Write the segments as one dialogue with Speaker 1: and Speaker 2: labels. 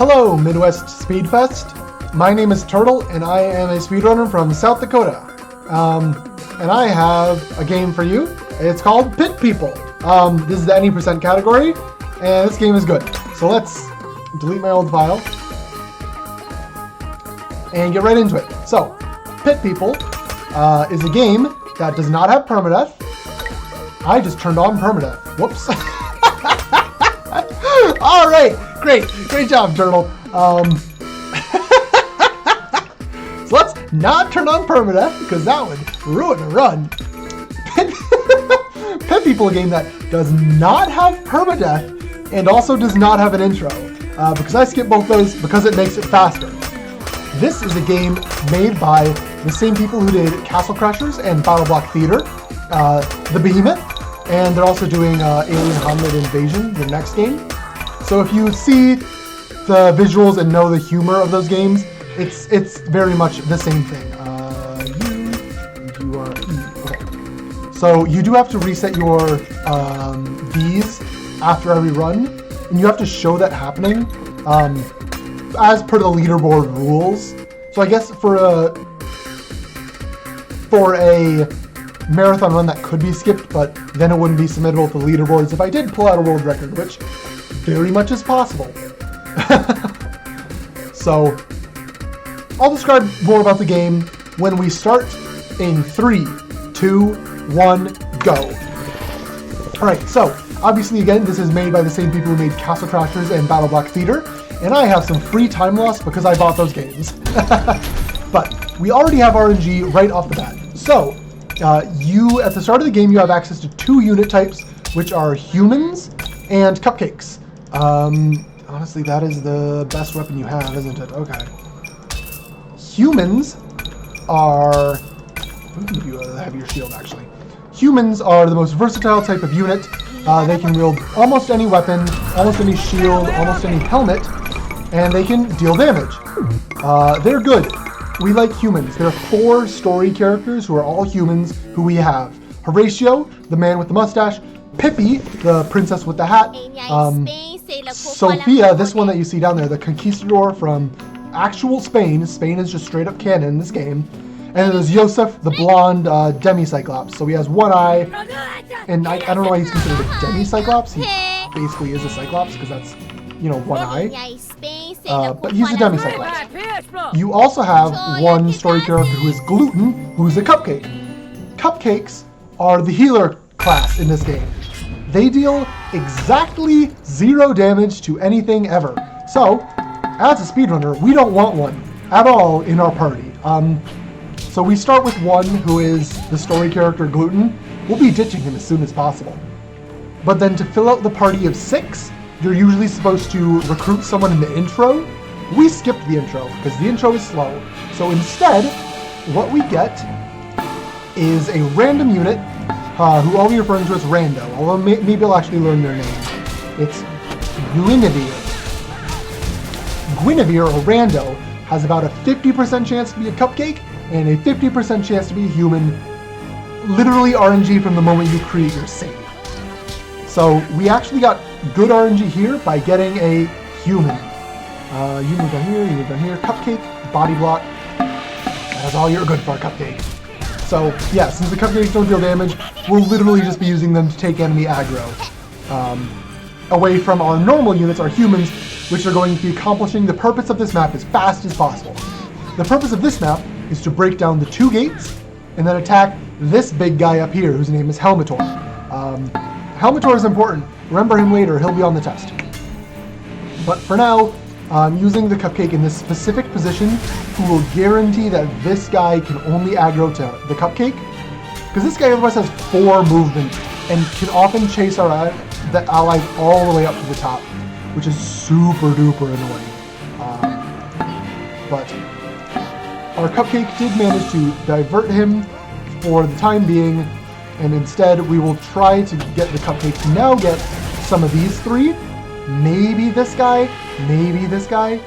Speaker 1: Hello, Midwest Speedfest. My name is Turtle, and I am a speedrunner from South Dakota. And I have a game for you. It's called Pit People. This is the any percent category, and this game is good. So let's delete my old file and get right into it. So, Pit People is a game that does not have permadeath. I just turned on permadeath. Whoops. All right, great job, Turtle. So let's not turn on permadeath because that would ruin a run. Pit People, a game that does not have permadeath and also does not have an intro because I skip both those because it makes it faster. This is a game made by the same people who did Castle Crashers and Battle Block Theater, the Behemoth, and they're also doing Alien Hominid Invasion, the next game. So if you see the visuals and know the humor of those games, it's very much the same thing. You are E. Okay. So you do have to reset your V's after every run, and you have to show that happening as per the leaderboard rules. So I guess for a marathon run that could be skipped, but then it wouldn't be submittable to the leaderboards if I did pull out a world record, which very much is possible. So I'll describe more about the game when we start in 3, 2, 1, go. Alright, so obviously again this is made by the same people who made Castle Crashers and Battle Block Theater, and I have some free time loss because I bought those games. But we already have RNG right off the bat. So you, at the start of the game, you have access to 2 unit types, which are humans and cupcakes. Honestly, that is the best weapon you have, isn't it? Okay. Humans are... we can give you a heavier shield, actually. Humans are the most versatile type of unit. They can wield almost any weapon, almost any shield, almost any helmet, and they can deal damage. They're good. We like humans. There are 4 story characters who are all humans who we have. Horatio, the man with the mustache. Pippi, the princess with the hat. Sophia, this one that you see down there, the conquistador from actual Spain. Spain is just straight up canon in this game. And then there's Joseph, the blonde demi-cyclops. So he has one eye, and I don't know why he's considered a demi-cyclops. He basically is a cyclops because that's, you know, one eye. But he's a demi-cyclops. You also have one story character who is Gluten, who's a cupcake. Cupcakes are the healer class in this game. They deal exactly 0 damage to anything ever. So, as a speedrunner, we don't want one at all in our party. So we start with one who is the story character Gluten. We'll be ditching him as soon as possible. But then to fill out the party of 6, you're usually supposed to recruit someone in the intro. We skipped the intro because the intro is slow. So instead, what we get is a random unit who I'll be referring to as Rando, although maybe I'll actually learn their name. It's Guinevere. Guinevere, or Rando, has about a 50% chance to be a cupcake and a 50% chance to be a human. Literally RNG from the moment you create your save. So we actually got good RNG here by getting a human. You move down here, you move down here. Cupcake, body block. That's all you're good for, cupcake. So yeah, since the cupcakes don't deal damage, we'll literally just be using them to take enemy aggro. Away from our normal units, our humans, which are going to be accomplishing the purpose of this map as fast as possible. The purpose of this map is to break down the 2 gates and then attack this big guy up here whose name is Helmetor. Helmetor is important. Remember him later, he'll be on the test. But for now, I'm using the cupcake in this specific position who will guarantee that this guy can only aggro to the cupcake. Because this guy otherwise has 4 movement and can often chase the allies all the way up to the top, which is super duper annoying. But our cupcake did manage to divert him for the time being, and instead we will try to get the cupcake to now get some of these 3. Maybe this guy, maybe this guy.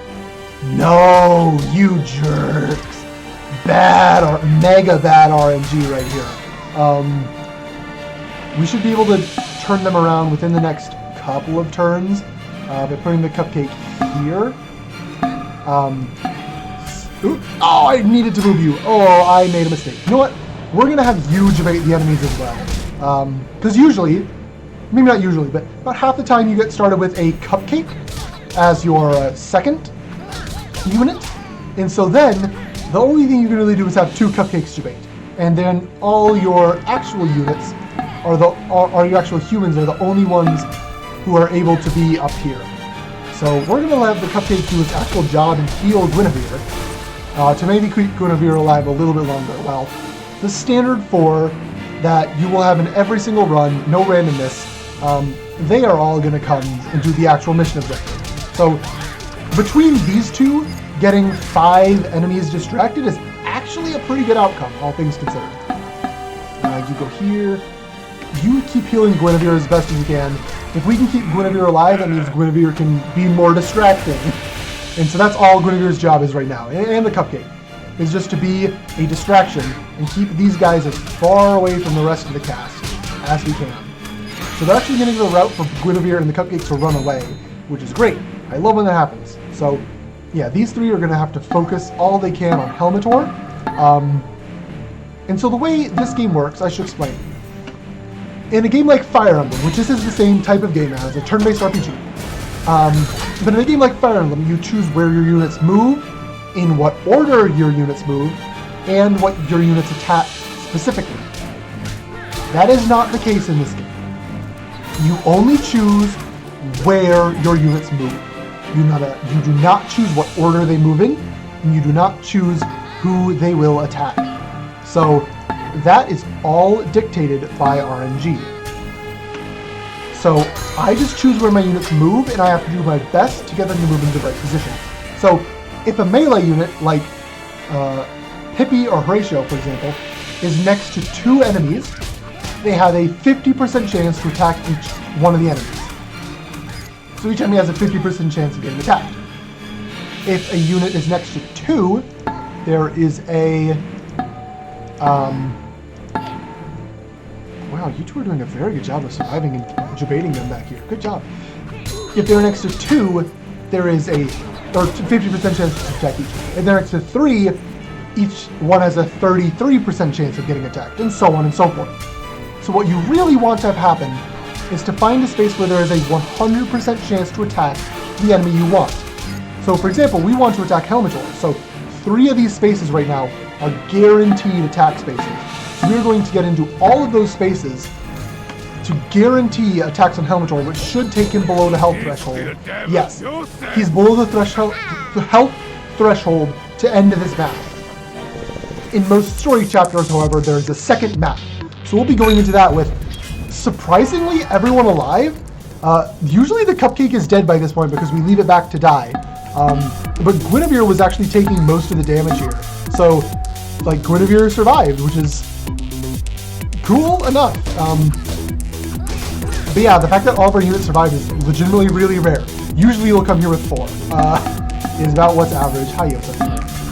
Speaker 1: No, you jerks. Bad or mega bad RNG right here. We should be able to turn them around within the next couple of turns by putting the cupcake here. Oh, I needed to move you. Oh, I made a mistake. You know what? We're going to have you debate the enemies as well. Because usually, maybe not usually, but about half the time you get started with a cupcake as your second unit. And so then, the only thing you can really do is have 2 cupcakes debate. And then all your actual units are your actual humans are the only ones who are able to be up here. So we're going to let the cupcake do its actual job and heal Guinevere to maybe keep Guinevere alive a little bit longer. Well, the standard 4 that you will have in every single run, no randomness, they are all going to come and do the actual mission objective. So between these two, getting 5 enemies distracted is actually a pretty good outcome, all things considered. You go here. You keep healing Guinevere as best as you can. If we can keep Guinevere alive, that means Guinevere can be more distracting. And so that's all Guinevere's job is right now, and the cupcake, is just to be a distraction and keep these guys as far away from the rest of the cast as we can. So they're actually getting the route for Guinevere and the cupcake to run away, which is great. I love when that happens. So yeah, these 3 are going to have to focus all they can on Helmetor. And so the way this game works, I should explain. In a game like Fire Emblem, which this is the same type of game as, a turn-based RPG, but in a game like Fire Emblem, you choose where your units move, in what order your units move, and what your units attack specifically. That is not the case in this game. You only choose where your units move. You do not choose what order they move in, and you do not choose who they will attack. So that is all dictated by RNG. So I just choose where my units move, and I have to do my best to get them to move into the right position. So if a melee unit, like Hippie or Horatio, for example, is next to 2 enemies, they have a 50% chance to attack each one of the enemies. So each enemy has a 50% chance of getting attacked. If a unit is next to 2, there is a... Wow, you two are doing a very good job of surviving and debating them back here. Good job. If they're next to 2, there is a 50% chance to attack each. If they're next to 3, each one has a 33% chance of getting attacked, and so on and so forth. So what you really want to have happen is to find a space where there is a 100% chance to attack the enemy you want. So for example, we want to attack Helmetor, so 3 of these spaces right now are guaranteed attack spaces. So we're going to get into all of those spaces to guarantee attacks on Helmetor, which should take him below the health threshold. Yes, he's below the health threshold to end this map. In most story chapters, however, there's a second map. So we'll be going into that with, surprisingly, everyone alive. Usually the cupcake is dead by this point because we leave it back to die. But Guinevere was actually taking most of the damage here. So, like, Guinevere survived, which is cool enough. But yeah, the fact that all of our units survived is legitimately really rare. Usually you'll come here with 4. Is about what's average. Hi, Yosef.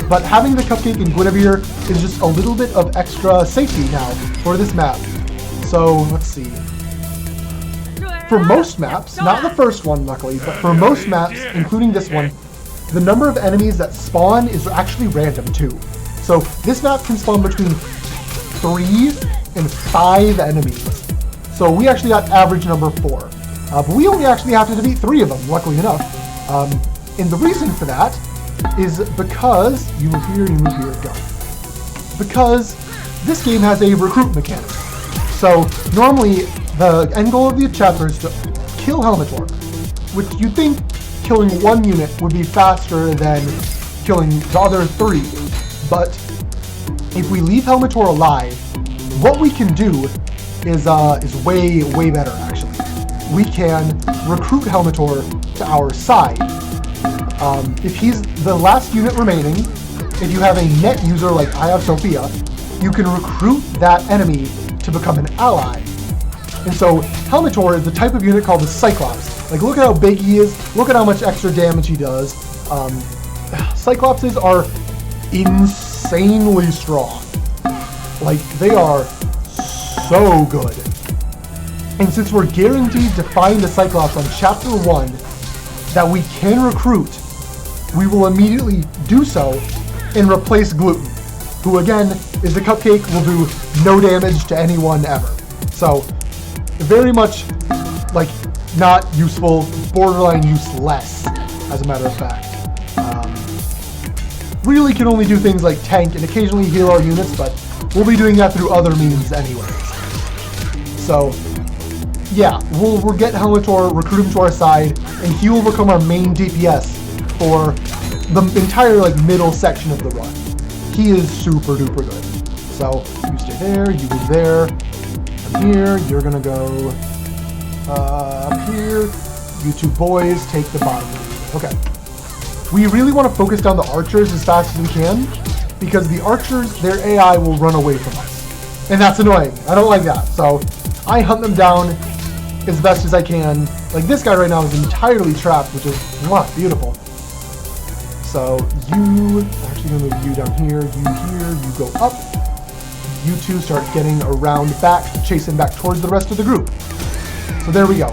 Speaker 1: But having the cupcake and Guinevere is just a little bit of extra safety now for this map. So, let's see. For most maps, not the first one luckily, but for most maps, including this one, the number of enemies that spawn is actually random too. So this map can spawn between 3 and 5 enemies. So we actually got average number 4. But we only actually have to defeat 3 of them, luckily enough. And the reason for that is because, you move here, go. Because this game has a recruit mechanic. So normally the end goal of the chapter is to kill Helmetor, which you'd think killing 1 unit would be faster than killing the other 3. But if we leave Helmetor alive, what we can do is way, way better actually. We can recruit Helmetor to our side. If he's the last unit remaining, if you have a net user like I have Sophia, you can recruit that enemy to become an ally. And so Helmetor is the type of unit called the Cyclops. Like, look at how big he is, look at how much extra damage he does. Cyclopses are insanely strong. Like, they are so good. And since we're guaranteed to find a Cyclops on Chapter 1 that we can recruit, we will immediately do so and replace Gluten, who again is the cupcake, will do no damage to anyone ever. So very much like not useful, borderline useless, as a matter of fact. Really can only do things like tank and occasionally heal our units, but we'll be doing that through other means anyways. So yeah, we'll get Helmetor, recruit him to our side, and he will become our main DPS for the entire like middle section of the run. He is super duper good. So you stay there, you go there, I'm here, you're gonna go up here. You two boys take the bottom one. Okay. We really want to focus down the archers as fast as we can, because the archers, their AI will run away from us. And that's annoying. I don't like that. So I hunt them down as best as I can. Like this guy right now is entirely trapped, which is beautiful. So you, actually gonna move you down here, you go up. You two start getting around back, chasing back towards the rest of the group. So there we go.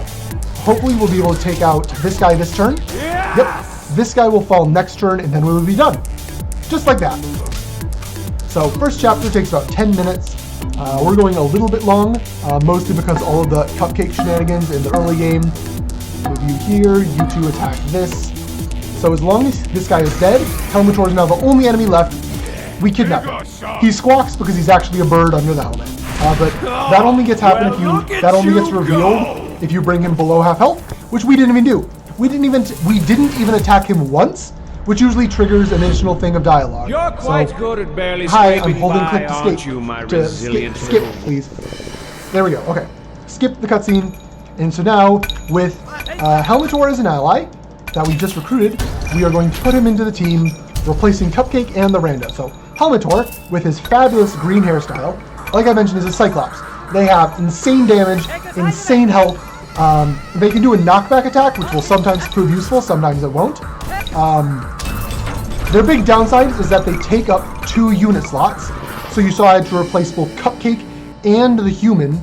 Speaker 1: Hopefully we'll be able to take out this guy this turn. Yep. This guy will fall next turn, and then we will be done. Just like that. So first chapter takes about 10 minutes. We're going a little bit long, mostly because all of the cupcake shenanigans in the early game. Move you here, you two attack this. So as long as this guy is dead, Helmetor is now the only enemy left. We kidnap him. He squawks because he's actually a bird under the helmet. But that only gets happen if you, that only gets revealed if you bring him below half health, which we didn't even do. We didn't even attack him once, which usually triggers an additional thing of dialogue.
Speaker 2: You're quite good at barely
Speaker 1: hi, I'm
Speaker 2: scraping
Speaker 1: holding
Speaker 2: by,
Speaker 1: click to
Speaker 2: aren't
Speaker 1: skip.
Speaker 2: you, my resilient
Speaker 1: Skip, please. There we go. Okay, skip the cutscene. And so now, with Helmetor as an ally that we just recruited, we are going to put him into the team, replacing Cupcake and the Rando. So Helmetor, with his fabulous green hairstyle, like I mentioned, is a Cyclops. They have insane damage, insane health. They can do a knockback attack, which will sometimes prove useful, sometimes it won't. Their big downside is that they take up 2 unit slots. So you saw I had to replace both Cupcake and the human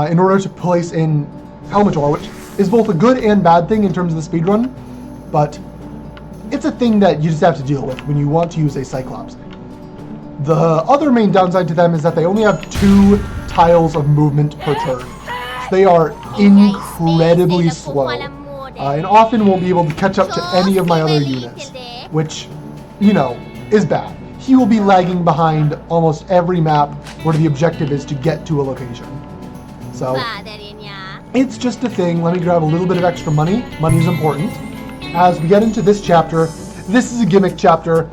Speaker 1: in order to place in Helmetor, which is both a good and bad thing in terms of the speedrun, but it's a thing that you just have to deal with when you want to use a Cyclops. The other main downside to them is that they only have 2 tiles of movement per turn. They are incredibly slow, and often won't be able to catch up to any of my other units, which, you know, is bad. He will be lagging behind almost every map where the objective is to get to a location. So, it's just a thing. Let me grab a little bit of extra money. Money is important. As we get into this chapter, this is a gimmick chapter,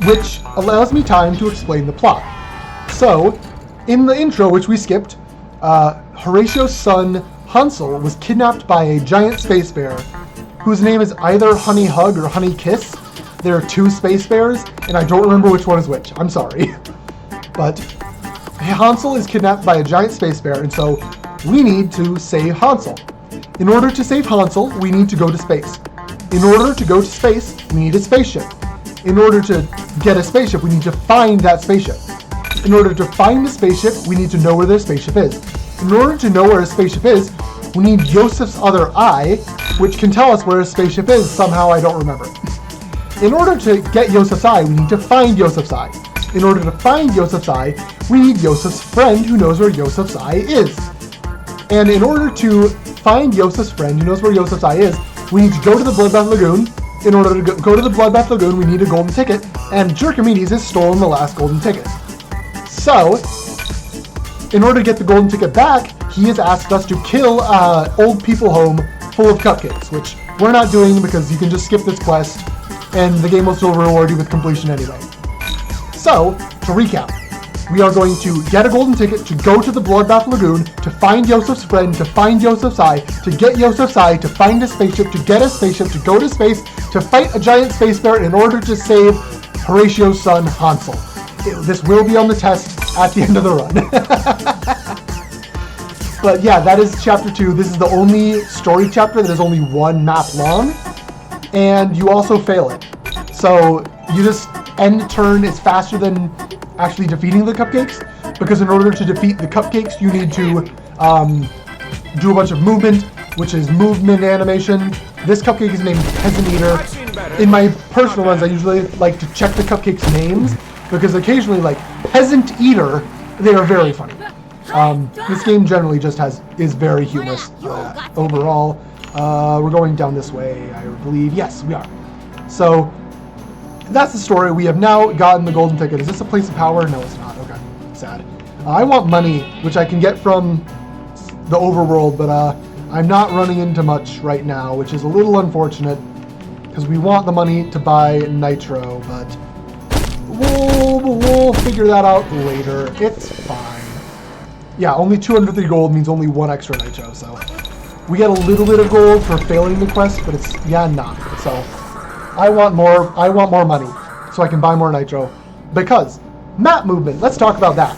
Speaker 1: which allows me time to explain the plot. So, in the intro, which we skipped, Horatio's son, Hansel, was kidnapped by a giant space bear, whose name is either Honey Hug or Honey Kiss. There are 2 space bears, and I don't remember which one is which. I'm sorry. But Hansel is kidnapped by a giant space bear, and so we need to save Hansel. In order to save Hansel, we need to go to space. In order to go to space, we need a spaceship. In order to get a spaceship, we need to find that spaceship. In order to find the spaceship, we need to know where their spaceship is. In order to know where a spaceship is, we need Yosef's other eye, which can tell us where a spaceship is. Somehow I don't remember. In order to get Yosef's eye, we need to find Yosef's eye. In order to find Yosef's eye, we need Yosef's friend who knows where Yosef's eye is. And in order to find Yosef's friend who knows where Yosef's eye is, we need to go to the Bloodbath Lagoon. In order to go to the Bloodbath Lagoon, we need a golden ticket, and Jerkomedes has stolen the last golden ticket. So, in order to get the golden ticket back, he has asked us to kill old people home full of cupcakes, which we're not doing because you can just skip this quest, and the game will still reward you with completion anyway. So, to recap, we are going to get a golden ticket to go to the Bloodbath Lagoon, to find Yosef's friend, to find Yosef's eye, to get Yosef's eye, to find a spaceship, to get a spaceship, to go to space, to fight a giant space bear in order to save Horatio's son, Hansel. This will be on the test at the end of the run. But yeah, that is chapter 2. This is the only story chapter that is only 1 map long, and you also fail it. So you just end turn is faster than actually defeating the cupcakes, because in order to defeat the cupcakes, you need to do a bunch of movement, which is movement animation. This cupcake is named Peasant Eater. in my personal runs, I usually like to check the cupcakes' names because occasionally, like Peasant Eater, they are very funny. This game generally just is very humorous overall. We're going down this way, I believe. Yes, we are. So that's the story. We have now gotten the golden ticket. Is this a place of power? No, it's not. Okay, sad. I want money, which I can get from the overworld, but I'm not running into much right now, which is a little unfortunate because we want the money to buy nitro, but we'll figure that out later. It's fine. Yeah, only 250 gold means only 1 extra nitro, so we get a little bit of gold for failing the quest, but it's not. So I want more money so I can buy more nitro because map movement. Let's talk about that.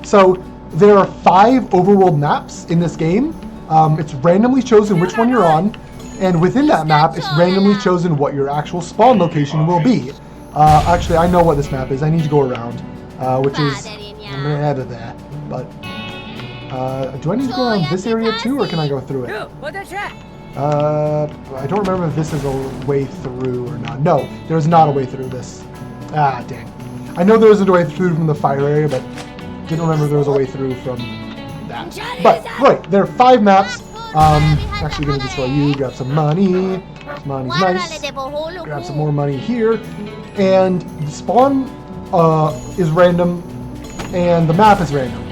Speaker 1: So there are 5 overworld maps in this game. It's randomly chosen which one you're on, and within that map, it's randomly chosen what your actual spawn location will be. Actually, I know what this map is. I need to go around, which is out of there. But do I need to go around this area too, or can I go through it? I don't remember if this is a way through or not. No, there's not a way through this. Ah, dang. I know there was a way through from the fire area, but didn't remember there was a way through from that. But, right, there are 5 maps. Actually going to destroy you, grab some money. Money's nice. Grab some more money here. And the spawn is random, and the map is random.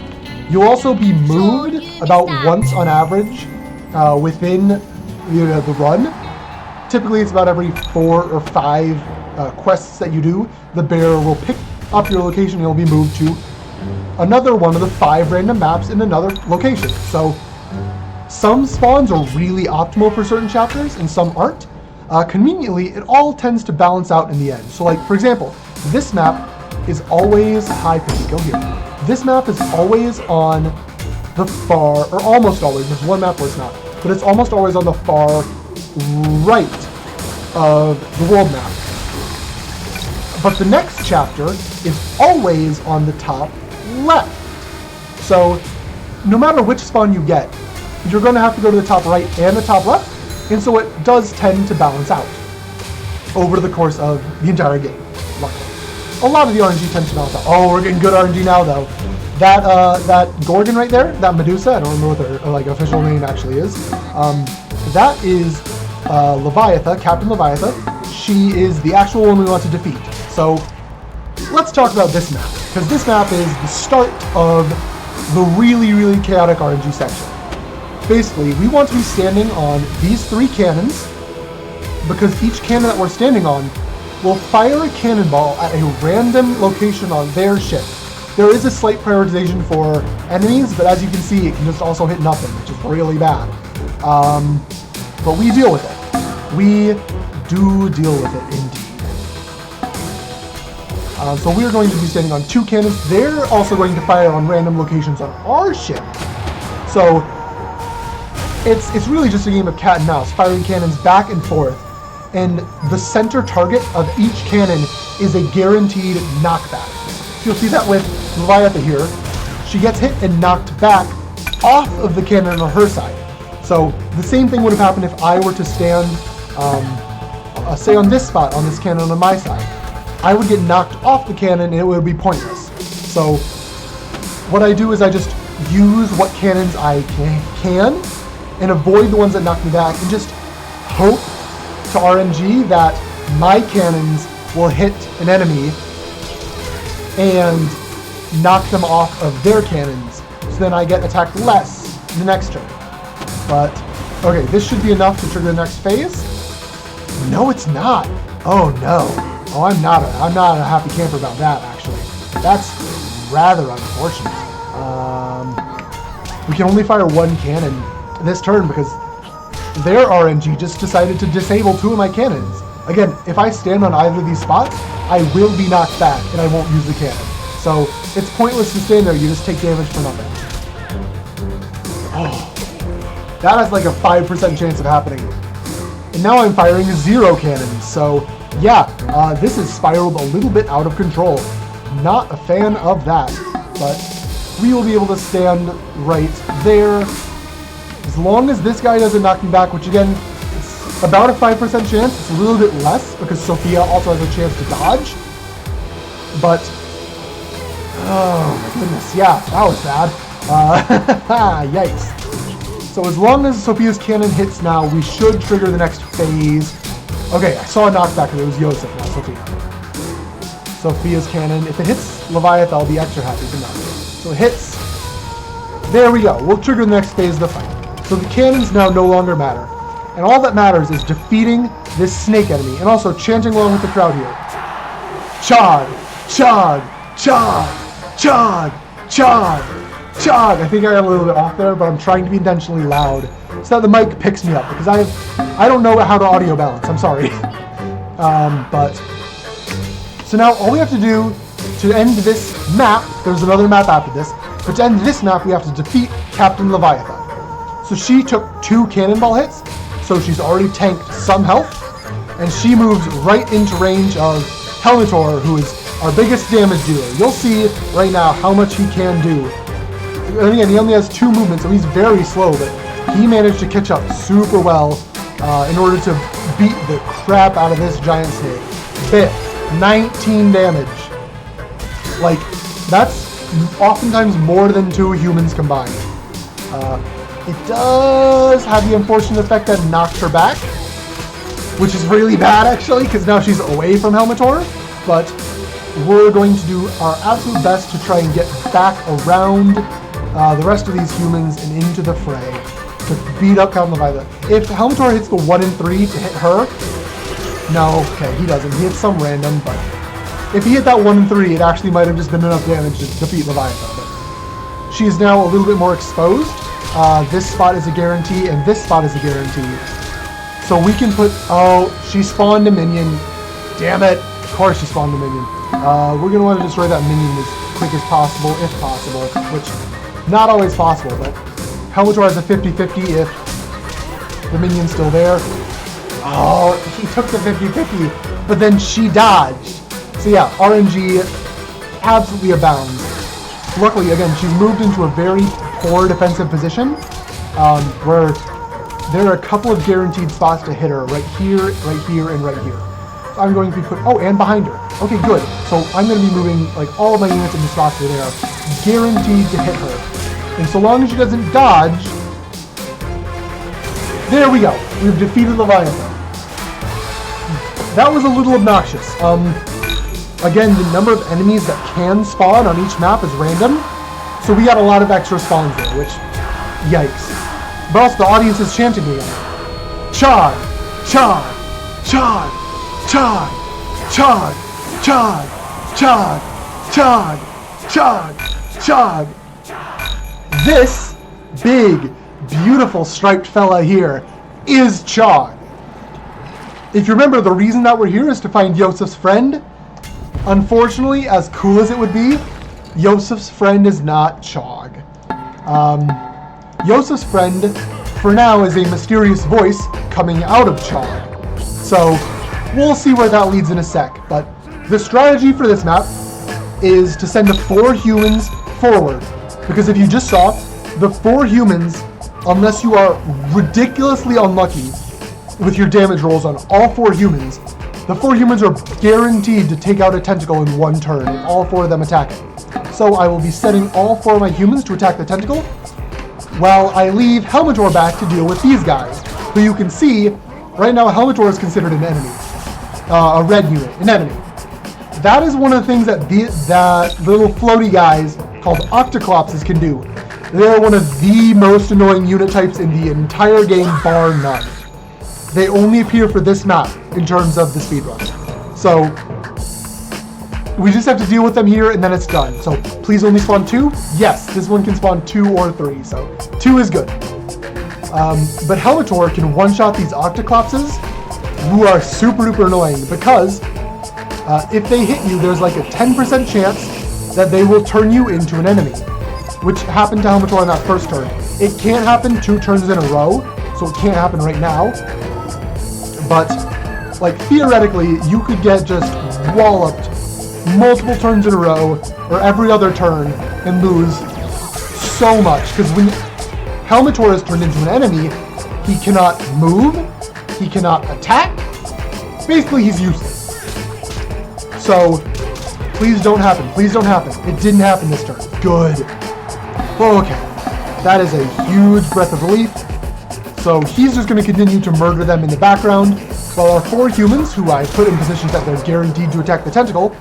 Speaker 1: You'll also be moved about once on average within the run. Typically, it's about every 4 or 5 quests that you do. The bear will pick up your location and you'll be moved to another one of the 5 random maps in another location. So some spawns are really optimal for certain chapters and some aren't. Conveniently, it all tends to balance out in the end. So like, for example, this map is always, hi Pico here. This map is always on the far, or almost always, there's one map where it's not, but it's almost always on the far right of the world map. But the next chapter is always on the top left. So no matter which spawn you get, you're going to have to go to the top right and the top left, and so it does tend to balance out over the course of the entire game, luckily. A lot of the RNG tends to balance out. Oh, we're getting good RNG now, though. That Gorgon right there, that Medusa, I don't remember what their official name actually is. That is Leviatha, Captain Leviatha. She is the actual one we want to defeat. So let's talk about this map, because this map is the start of the really, really chaotic RNG section. Basically, we want to be standing on these 3 cannons, because each cannon that we're standing on will fire a cannonball at a random location on their ship. There is a slight prioritization for enemies, but as you can see, it can just also hit nothing, which is really bad. But we deal with it. We do deal with it, indeed. So we're going to be standing on 2 cannons. They're also going to fire on random locations on our ship. So it's really just a game of cat and mouse, firing cannons back and forth. And the center target of each cannon is a guaranteed knockback. So you'll see that with Leviatha here. She gets hit and knocked back off of the cannon on her side. So the same thing would have happened if I were to stand, say on this spot, on this cannon on my side. I would get knocked off the cannon and it would be pointless. So what I do is I just use what cannons I can and avoid the ones that knock me back and just hope to RNG that my cannons will hit an enemy and knock them off of their cannons, so then I get attacked less in the next turn. But, okay, this should be enough to trigger the next phase. No, it's not. Oh no. Oh, I'm not a happy camper about that, actually. That's rather unfortunate. We can only fire 1 cannon this turn because their RNG just decided to disable 2 of my cannons. Again, if I stand on either of these spots, I will be knocked back and I won't use the cannon. So it's pointless to stand there, you just take damage for nothing. Oh, that has like a 5% chance of happening. And now I'm firing 0 cannons, so yeah, this has spiraled a little bit out of control. Not a fan of that, but we will be able to stand right there. As long as this guy doesn't knock me back, which again, about a 5% chance. It's a little bit less because Sophia also has a chance to dodge. But, oh my goodness, yeah, that was bad. Yikes. So as long as Sophia's cannon hits now, we should trigger the next phase. Okay, I saw a knockback and it was Yosef, not Sophia. Sophia's cannon, if it hits Leviathan, I'll be extra happy, but no. So it hits. There we go. We'll trigger the next phase of the fight. So the cannons now no longer matter. And all that matters is defeating this snake enemy and also chanting along with the crowd here. Chog, chog, chog, chog, chog, chog. I think I got a little bit off there, but I'm trying to be intentionally loud so that the mic picks me up because I don't know how to audio balance. I'm sorry. So now all we have to do to end this map, there's another map after this, but to end this map we have to defeat Captain Leviathan. So she took 2 cannonball hits, so she's already tanked some health, and she moves right into range of Helmetor, who is our biggest damage dealer. You'll see right now how much he can do. And again, he only has 2 movements, so he's very slow, but he managed to catch up super well in order to beat the crap out of this giant snake. Bit, 19 damage. Like, that's oftentimes more than 2 humans combined. It does have the unfortunate effect that it knocked her back, which is really bad actually, because now she's away from Helmetor, but we're going to do our absolute best to try and get back around the rest of these humans and into the fray to beat up Captain Leviathan. If Helmetor hits the 1 and 3 to hit her, no, okay, he doesn't. He hits some random, but if he hit that 1 and 3, it actually might have just been enough damage to defeat Leviathan. But she is now a little bit more exposed. This spot is a guarantee, and this spot is a guarantee. So we can put, oh, she spawned a minion. Damn it. Of course she spawned a minion. We're going to want to destroy that minion as quick as possible, if possible, which not always possible, but Helmetor has a 50-50 if the minion's still there. Oh, he took the 50-50, but then she dodged. So yeah, RNG absolutely abounds. Luckily, again, she's moved into a very poor defensive position, where there are a couple of guaranteed spots to hit her, right here, and right here. So I'm going to be oh, and behind her. Okay, good. So I'm going to be moving like all of my units into spots that are guaranteed to hit her. And so long as she doesn't dodge, there we go. We've defeated Leviathan. That was a little obnoxious. Again, the number of enemies that can spawn on each map is random, so we got a lot of extra spawns there, which, yikes. But also the audience is chanting again. Chog, chog, chog, chog, chog, chog, chog, chog, chog, chog. This big, beautiful striped fella here is Chog. If you remember, the reason that we're here is to find Yosef's friend. Unfortunately, as cool as it would be, Yosef's friend is not Chog. Yosef's friend, for now, is a mysterious voice coming out of Chog. So, we'll see where that leads in a sec. But the strategy for this map is to send the 4 humans forward. Because if you just saw, the 4 humans, unless you are ridiculously unlucky with your damage rolls on all 4 humans, the 4 humans are guaranteed to take out a tentacle in 1 turn, and all 4 of them attack it. So I will be sending all 4 of my humans to attack the tentacle, while I leave Helmetor back to deal with these guys, who you can see, right now Helmetor is considered an enemy. A red unit, an enemy. That is one of the things that that little floaty guys called Octoclopses can do. They're one of the most annoying unit types in the entire game, bar none. They only appear for this map in terms of the speedrun. So, we just have to deal with them here and then it's done. So, please only spawn 2? Yes, this one can spawn 2 or 3, so 2 is good. But Helmetor can one-shot these Octoclopses, who are super duper annoying, because if they hit you, there's like a 10% chance that they will turn you into an enemy, which happened to Helmetor on that first turn. It can't happen 2 turns in a row, so it can't happen right now. But, like, theoretically, you could get just walloped multiple turns in a row, or every other turn, and lose so much. Because when Helmetor is turned into an enemy, he cannot move, He cannot attack. Basically, he's useless. So, please don't happen. Please don't happen. It didn't happen this turn. Good. Okay. That is a huge breath of relief. So he's just going to continue to murder them in the background, while our 4 humans, who I put in positions that they're guaranteed to attack the tentacle,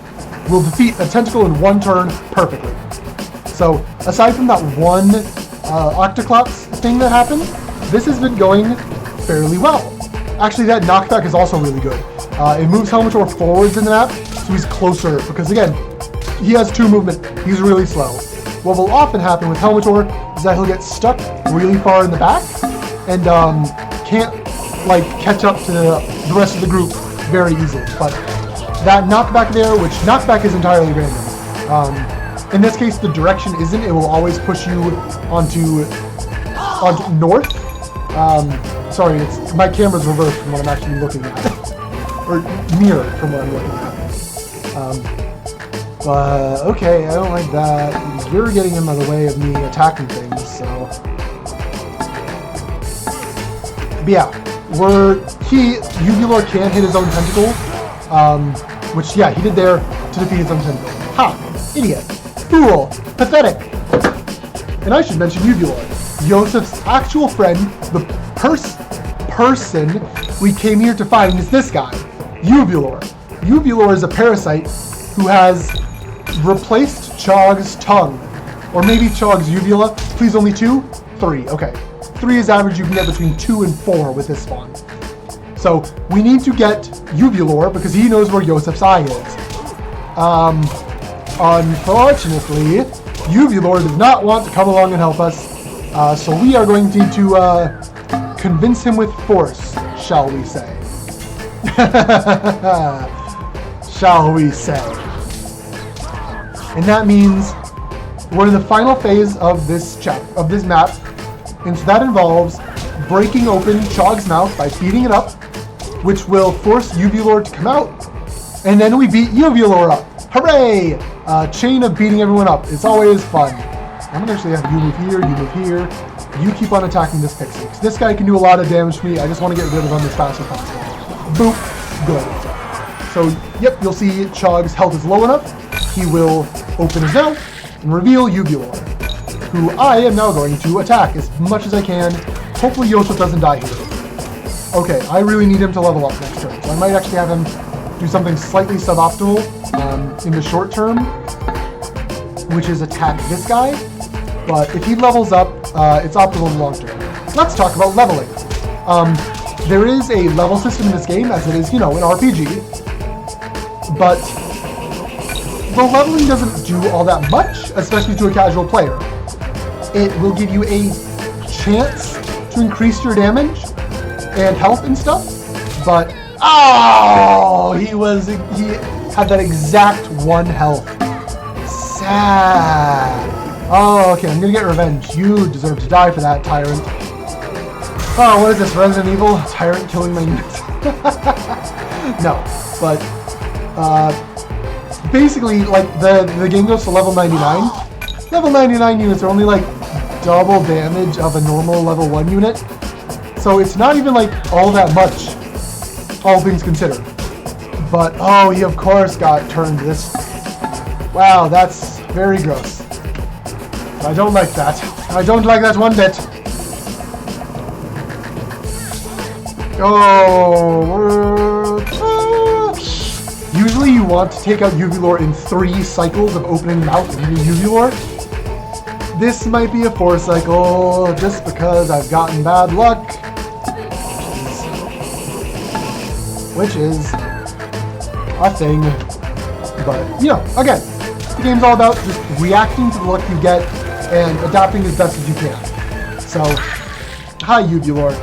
Speaker 1: will defeat a tentacle in 1 turn perfectly. So, aside from that one Octoclops thing that happened, this has been going fairly well. Actually, that knockback is also really good. It moves Helmetor forwards in the map, so he's closer, because again, he has 2 movement. He's really slow. What will often happen with Helmetor is that he'll get stuck really far in the back, and can't like catch up to the rest of the group very easily. But that knockback there, which knockback is entirely random. In this case, the direction isn't. It will always push you onto north. Sorry, my camera's reversed from what I'm actually looking at. Or mirror from what I'm looking at. But okay, I don't like that. You're getting in the way of me attacking things, so. But yeah, Uvulor can hit his own tentacle, which yeah, he did there to defeat his own tentacle. Ha! Idiot! Fool! Pathetic! And I should mention Uvulor, Yosef's actual friend, the person we came here to find is this guy, Uvulor. Uvulor is a parasite who has replaced Chog's tongue. Or maybe Chog's uvula. Please, only 2? 3, okay. 3 is average. You can get between 2 and 4 with this spawn. So, we need to get Uvulor because he knows where Yosef's eye is. Unfortunately, Uvulor does not want to come along and help us. So we are going to need to convince him with force, shall we say. Shall we say. And that means we're in the final phase of this map, and so that involves breaking open Chog's mouth by beating it up, which will force Uvulor to come out, and then we beat Uvulor up. Hooray! Chain of beating everyone up. It's always fun. I'm gonna actually have you move here, you move here. You keep on attacking this pixie, because this guy can do a lot of damage to me. I just want to get rid of him as fast as possible. Boop. Good. So, yep, you'll see Chog's health is low enough. He will open his mouth and reveal Uvulor, who I am now going to attack as much as I can. Hopefully Yosef doesn't die here. Okay, I really need him to level up next turn, so I might actually have him do something slightly suboptimal in the short term, which is attack this guy. But if he levels up, it's optimal in the long term. Let's talk about leveling. There is a level system in this game, as it is, an RPG, but the leveling doesn't do all that much, especially to a casual player. It will give you a chance to increase your damage and health and stuff, but he had that exact 1 health. Sad. Oh, okay, I'm gonna get revenge. You deserve to die for that, Tyrant. Oh, what is this, Resident Evil? Tyrant killing my units. No, but basically, like, the game goes to level 99. Level 99 units are only like double damage of a normal level 1 unit. So it's not even like all that much, all things considered. But, he of course got turned this. Wow, that's very gross. I don't like that. I don't like that one bit. Usually you want to take out Uvulor in 3 cycles of opening mouth and Uvulor. This might be a 4 cycle, just because I've gotten bad luck. Which is a thing. But, again, the game's all about just reacting to the luck you get and adapting as best as you can. So, hi Uvulor.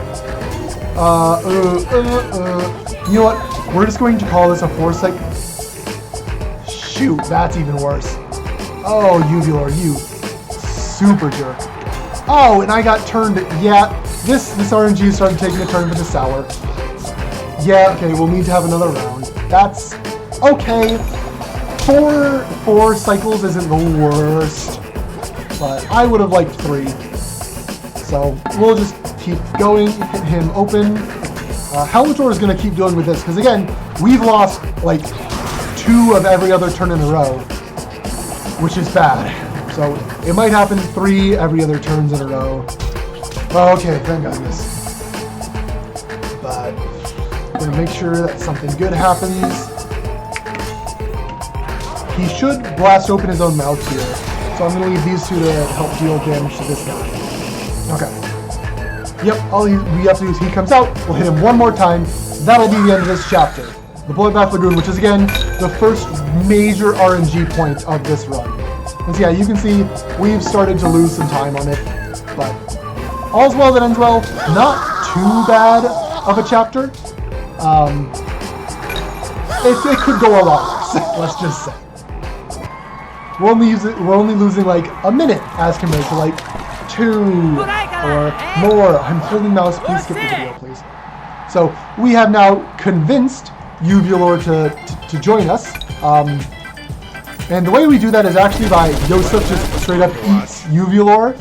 Speaker 1: You know what? We're just going to call this a 4 cycle. Shoot, that's even worse. Oh, Uvulor, you super jerk. Oh, and I got turned. Yeah, this RNG started taking a turn to the sour. Yeah, okay, we'll need to have another round. That's okay. 4 cycles isn't the worst, but I would have liked 3. So we'll just keep going, hit him open. Helmator is going to keep dealing with this, because again, we've lost like 2 of every other turn in a row, which is bad. So it might happen 3 every other turns in a row. Okay, thank goodness. But I'm going to make sure that something good happens. He should blast open his own mouth here. So I'm going to leave these 2 to help deal damage to this guy. Okay. Yep, all we have to do is he comes out, we'll hit him 1 more time. That'll be the end of this chapter. The Bloodbath Lagoon, which is again, the first major RNG point of this run. And so yeah, you can see we've started to lose some time on it. But all's well that ends well. Not too bad of a chapter. It could go a lot worse, let's just say. We're only losing like a minute as compared to like 2 or more. I'm holding mouse. Please skip the video, please. So we have now convinced Uvulor to join us. And the way we do that is actually by Yosef just straight up eats Uvulor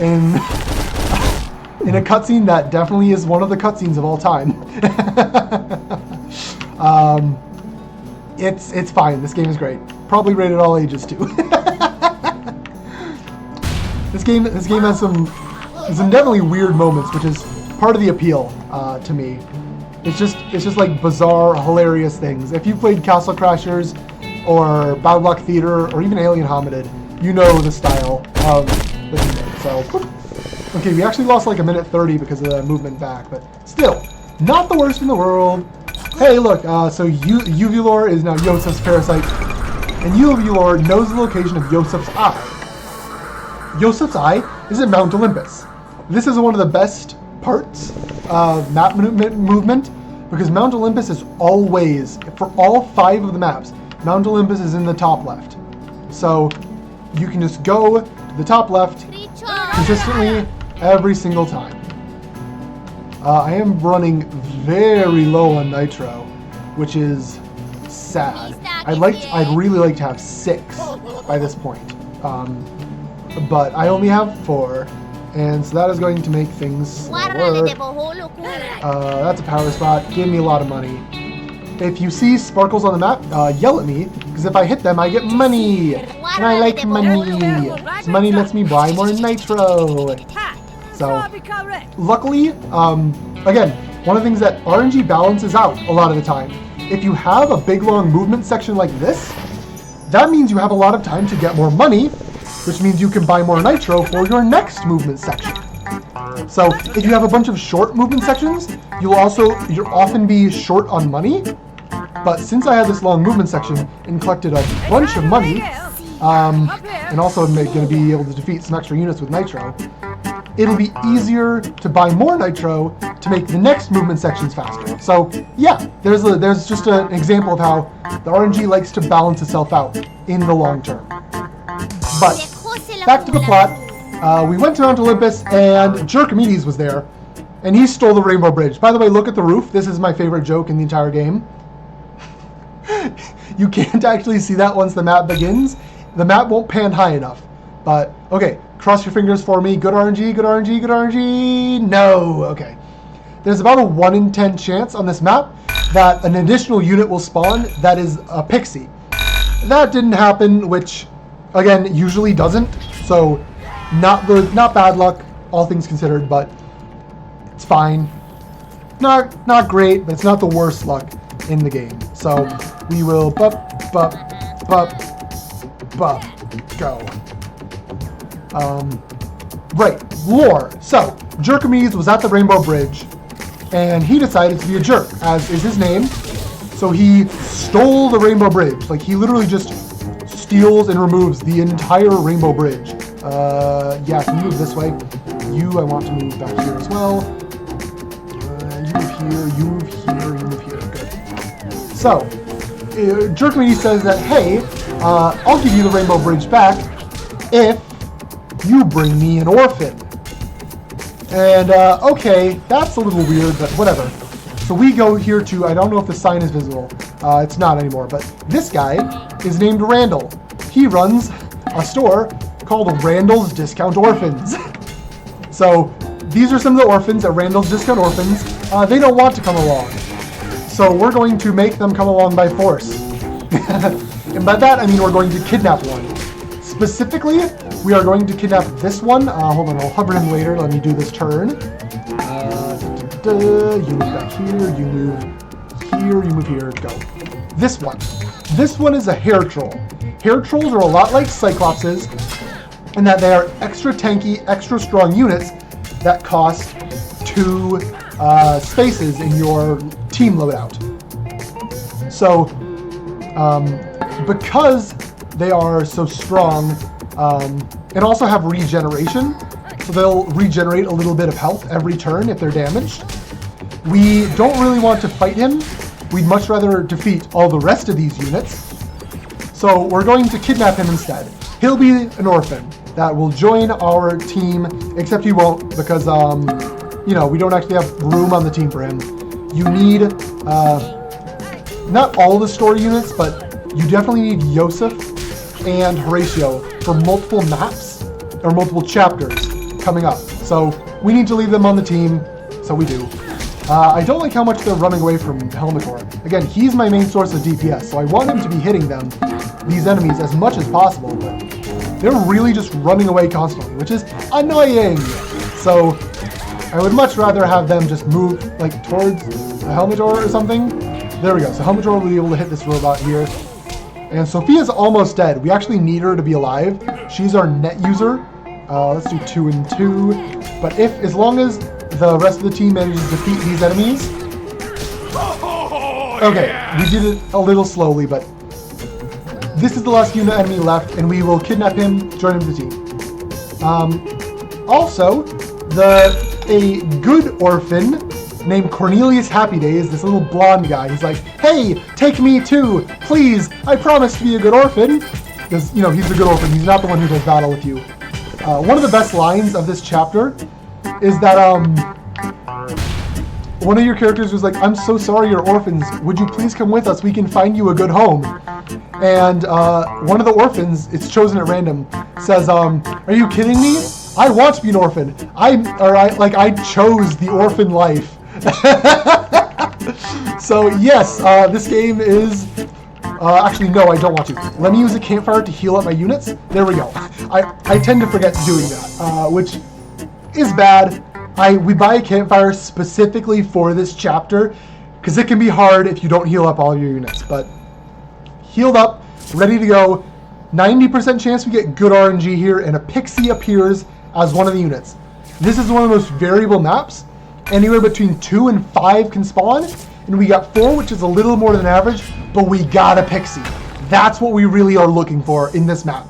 Speaker 1: in a cutscene that definitely is one of the cutscenes of all time. It's fine. This game is great. Probably rated all ages too. This game has some definitely weird moments, which is part of the appeal to me. It's just like bizarre, hilarious things. If you've played Castle Crashers or Bad Luck Theater or even Alien Hominid, you know the style of the game. So, okay, we actually lost like 1:30 because of the movement back, but still, not the worst in the world. Hey, look, so Uvulor is now Yosef's parasite, and Uvulor knows the location of Yosef's eye. Yosef's eye is at Mount Olympus. This is one of the best parts of map movement, because Mount Olympus is always, for all 5 of the maps, Mount Olympus is in the top left. So you can just go to the top left consistently every single time. I am running very low on nitro, which is sad. I'd really like to have 6 by this point. But I only have 4, and so that is going to make things slower. That's a power spot. Give me a lot of money. If you see sparkles on the map, yell at me, because if I hit them, I get money, and I like money. So money lets me buy more nitro. So, luckily, again, one of the things that RNG balances out a lot of the time. If you have a big long movement section like this, that means you have a lot of time to get more money, which means you can buy more nitro for your next movement section. So if you have a bunch of short movement sections, you'll often be short on money. But since I had this long movement section and collected a bunch of money, and also going to be able to defeat some extra units with nitro, it'll be easier to buy more nitro to make the next movement sections faster. So yeah, there's just an example of how the RNG likes to balance itself out in the long term. But back to the plot. We went to Mount Olympus, and Jerkomedes was there, and he stole the Rainbow Bridge. By the way, look at the roof. This is my favorite joke in the entire game. You can't actually see that once the map begins. The map won't pan high enough. But, okay, cross your fingers for me. Good RNG, good RNG, good RNG. No, okay. There's about a 1 in 10 chance on this map that an additional unit will spawn that is a pixie. That didn't happen, which, again, usually doesn't. So, not bad luck, all things considered, but it's fine. Not great, but it's not the worst luck in the game. So we will go. Right, lore. So Jerkomedes was at the Rainbow Bridge, and he decided to be a jerk, as is his name. So he stole the Rainbow Bridge. Like, he literally just steals and removes the entire Rainbow Bridge. Yeah, can you move this way? I want to move back here as well. You move here. Good. So, Jerkomedes says that, hey, I'll give you the Rainbow Bridge back if you bring me an orphan. And, okay, that's a little weird, but whatever. So we go here to, I don't know if the sign is visible. It's not anymore, but this guy is named Randall. He runs a store called Randall's Discount Orphans. So these are some of the orphans at Randall's Discount Orphans. they don't want to come along. So we're going to make them come along by force. And by that, I mean we're going to kidnap one. Specifically, we are going to kidnap this one. Hold on, I'll hover him later. Let me do this turn. You move back here, you move here, you move here, go. This one. This one is a hair troll. Hair trolls are a lot like Cyclopses in that they are extra tanky, extra strong units that cost 2 spaces in your team loadout. So, because they are so strong and also have regeneration, so they'll regenerate a little bit of health every turn if they're damaged. We don't really want to fight him. We'd much rather defeat all the rest of these units. So we're going to kidnap him instead. He'll be an orphan that will join our team, except he won't because, you know, we don't actually have room on the team for him. You need, not all the story units, but you definitely need Yosef and Horatio for multiple maps or multiple chapters coming up. So we need to leave them on the team, so we do. I don't like how much they're running away from Helmetor. Again, he's my main source of DPS, so I want him to be hitting them, these enemies, as much as possible, but they're really just running away constantly, which is annoying. So I would much rather have them just move like towards Helmetor or something. There we go. So Helmetor will be able to hit this robot here. And Sophia's almost dead. We actually need her to be alive. She's our net user. Let's do 2 and 2. But as long as the rest of the team manages to defeat these enemies. Okay, we did it a little slowly, but this is the last unit enemy left, and we will kidnap him, join him to the team. Also, a good orphan named Cornelius Happy Days, this little blonde guy, he's like, hey, take me too, please, I promise to be a good orphan. Because, you know, he's a good orphan, he's not the one who does battle with you. One of the best lines of this chapter is that, one of your characters was like, I'm so sorry you're orphans, would you please come with us, we can find you a good home. And one of the orphans, it's chosen at random, says, are you kidding me? I want to be an orphan. I chose the orphan life. So yes, this game is, actually no, I don't want to. Let me use a campfire to heal up my units. There we go. I tend to forget doing that, which is bad. We buy a campfire specifically for this chapter, because it can be hard if you don't heal up all your units, but healed up, ready to go. 90% chance we get good RNG here, and a pixie appears as one of the units. This is one of the most variable maps. Anywhere between 2 and 5 can spawn, and we got 4, which is a little more than average, but we got a pixie. That's what we really are looking for in this map.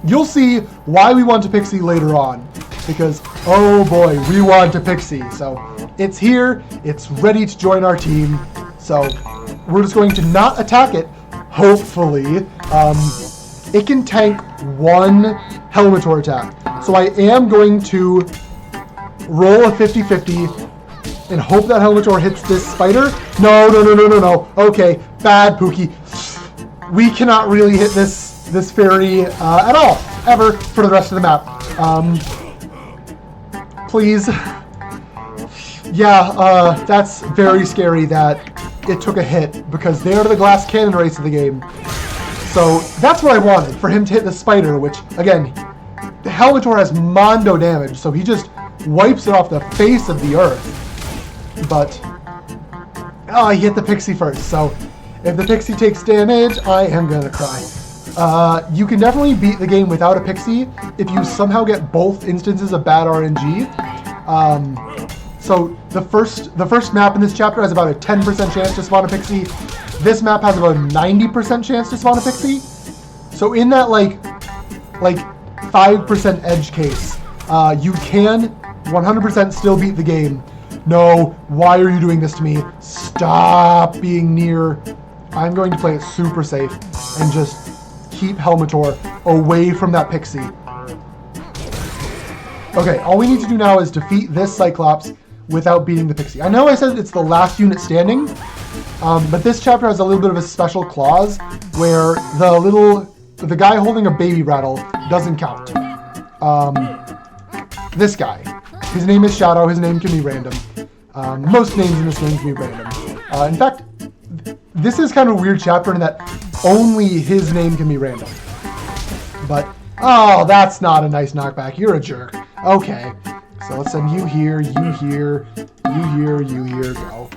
Speaker 1: You'll see why we want a pixie later on, because, oh boy, we want a pixie. So it's here, it's ready to join our team, so we're just going to not attack it, hopefully. It can tank 1 Helmetor attack, so I am going to roll a 50-50 and hope that Helmetor hits this spider. No. Okay, bad Pookie. We cannot really hit this fairy at all, ever, for the rest of the map. Please. Yeah, that's very scary that it took a hit, because they are the glass cannon race of the game. So that's what I wanted, for him to hit the spider, which, again, the Helmetor has mondo damage, so he just wipes it off the face of the earth. But, he hit the pixie first, so if the pixie takes damage, I am gonna cry. You can definitely beat the game without a pixie if you somehow get both instances of bad RNG. So the first map in this chapter has about a 10% chance to spawn a pixie. This map has about a 90% chance to spawn a pixie. So in that like 5% edge case, you can 100% still beat the game. No, why are you doing this to me? Stop being near. I'm going to play it super safe and just keep Helmetor away from that pixie. Okay, all we need to do now is defeat this Cyclops without beating the pixie. I know I said it's the last unit standing, but this chapter has a little bit of a special clause where the guy holding a baby rattle doesn't count. This guy. His name is Shadow. His name can be random. Most names in this game can be random. In fact, this is kind of a weird chapter in that only his name can be random. But, oh, that's not a nice knockback. You're a jerk. Okay. So let's send you here, you here, you here, you here, go.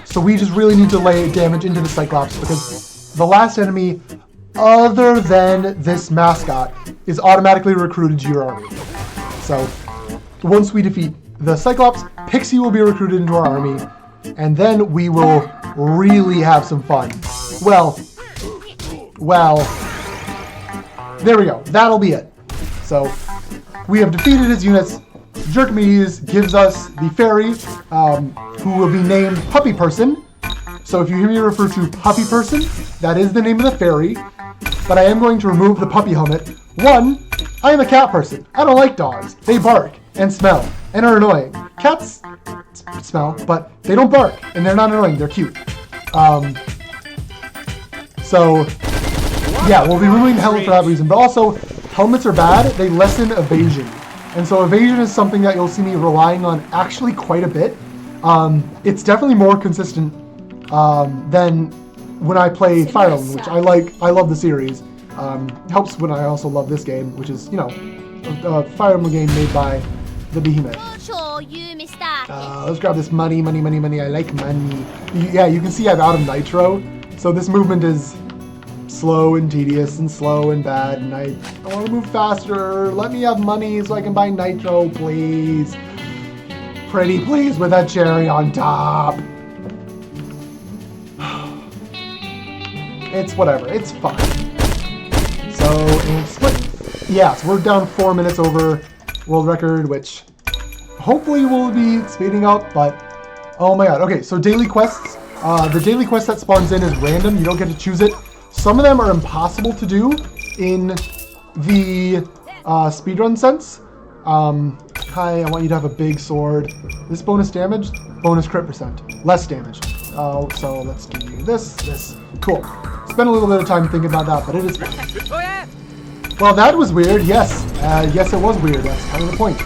Speaker 1: So we just really need to lay damage into the Cyclops because the last enemy, other than this mascot, is automatically recruited to your army. So once we defeat the Cyclops, Pixie will be recruited into our army, and then we will really have some fun. Well, there we go. That'll be it. So we have defeated his units. Jerkmes gives us the fairy, who will be named Puppy Person. So if you hear me refer to Puppy Person, that is the name of the fairy. But I am going to remove the puppy helmet. One, I am a cat person. I don't like dogs. They bark and smell and are annoying. Cats smell, but they don't bark and they're not annoying. They're cute. So yeah, we'll be removing the helmet for that reason. But also, helmets are bad. They lessen evasion. And so evasion is something that you'll see me relying on actually quite a bit. It's definitely more consistent than when I play Fire Emblem, which I like. I love the series. Helps when I also love this game, which is, you know, a Fire Emblem game made by the Behemoth. Let's grab this money. I like money. Yeah, you can see I'm out of nitro. So this movement is slow and tedious and slow and bad, and I want to move faster. Let me have money so I can buy nitro, please. Pretty please with that cherry on top. It's whatever, it's fine. So, and split. Yeah, so we're down 4 minutes over world record, which hopefully will be speeding up, but oh my god. Okay, so daily quests. The daily quest that spawns in is random. You don't get to choose it. Some of them are impossible to do in the speedrun sense. Hi, I want you to have a big sword. This bonus damage, bonus crit percent, less damage. So let's give you this. Cool. Spent a little bit of time thinking about that, but it is fine. Well, that was weird. Yes, yes, it was weird. That's kind of the point.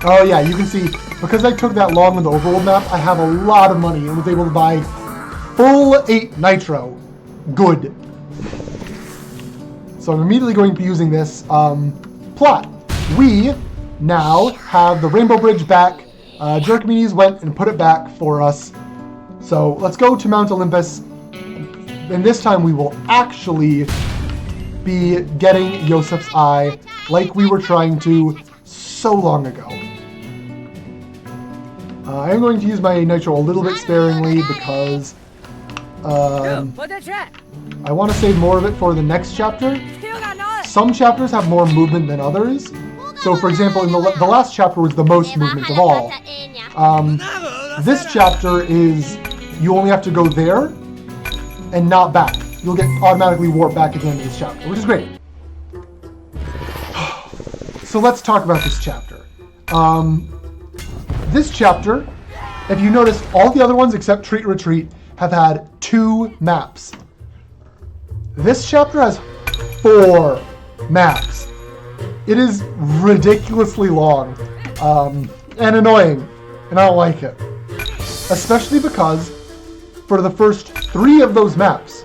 Speaker 1: Oh yeah, you can see because I took that long on the overworld map, I have a lot of money and was able to buy full 8 nitro. Good. So I'm immediately going to be using this plot. We now have the Rainbow Bridge back. Jerkmes went and put it back for us. So let's go to Mount Olympus. And this time we will actually be getting Yosef's eye like we were trying to so long ago. I'm going to use my nitro a little bit sparingly because I want to save more of it for the next chapter. Some chapters have more movement than others. So for example, in the last chapter was the most movement of all. This chapter is you only have to go there and not back. You'll get automatically warped back at the end of this chapter, which is great. So let's talk about this chapter. This chapter, if you notice, all the other ones except Treat Retreat have had 2 maps. This chapter has 4 maps. It is ridiculously long and annoying, and I don't like it. Especially because for the first 3 of those maps,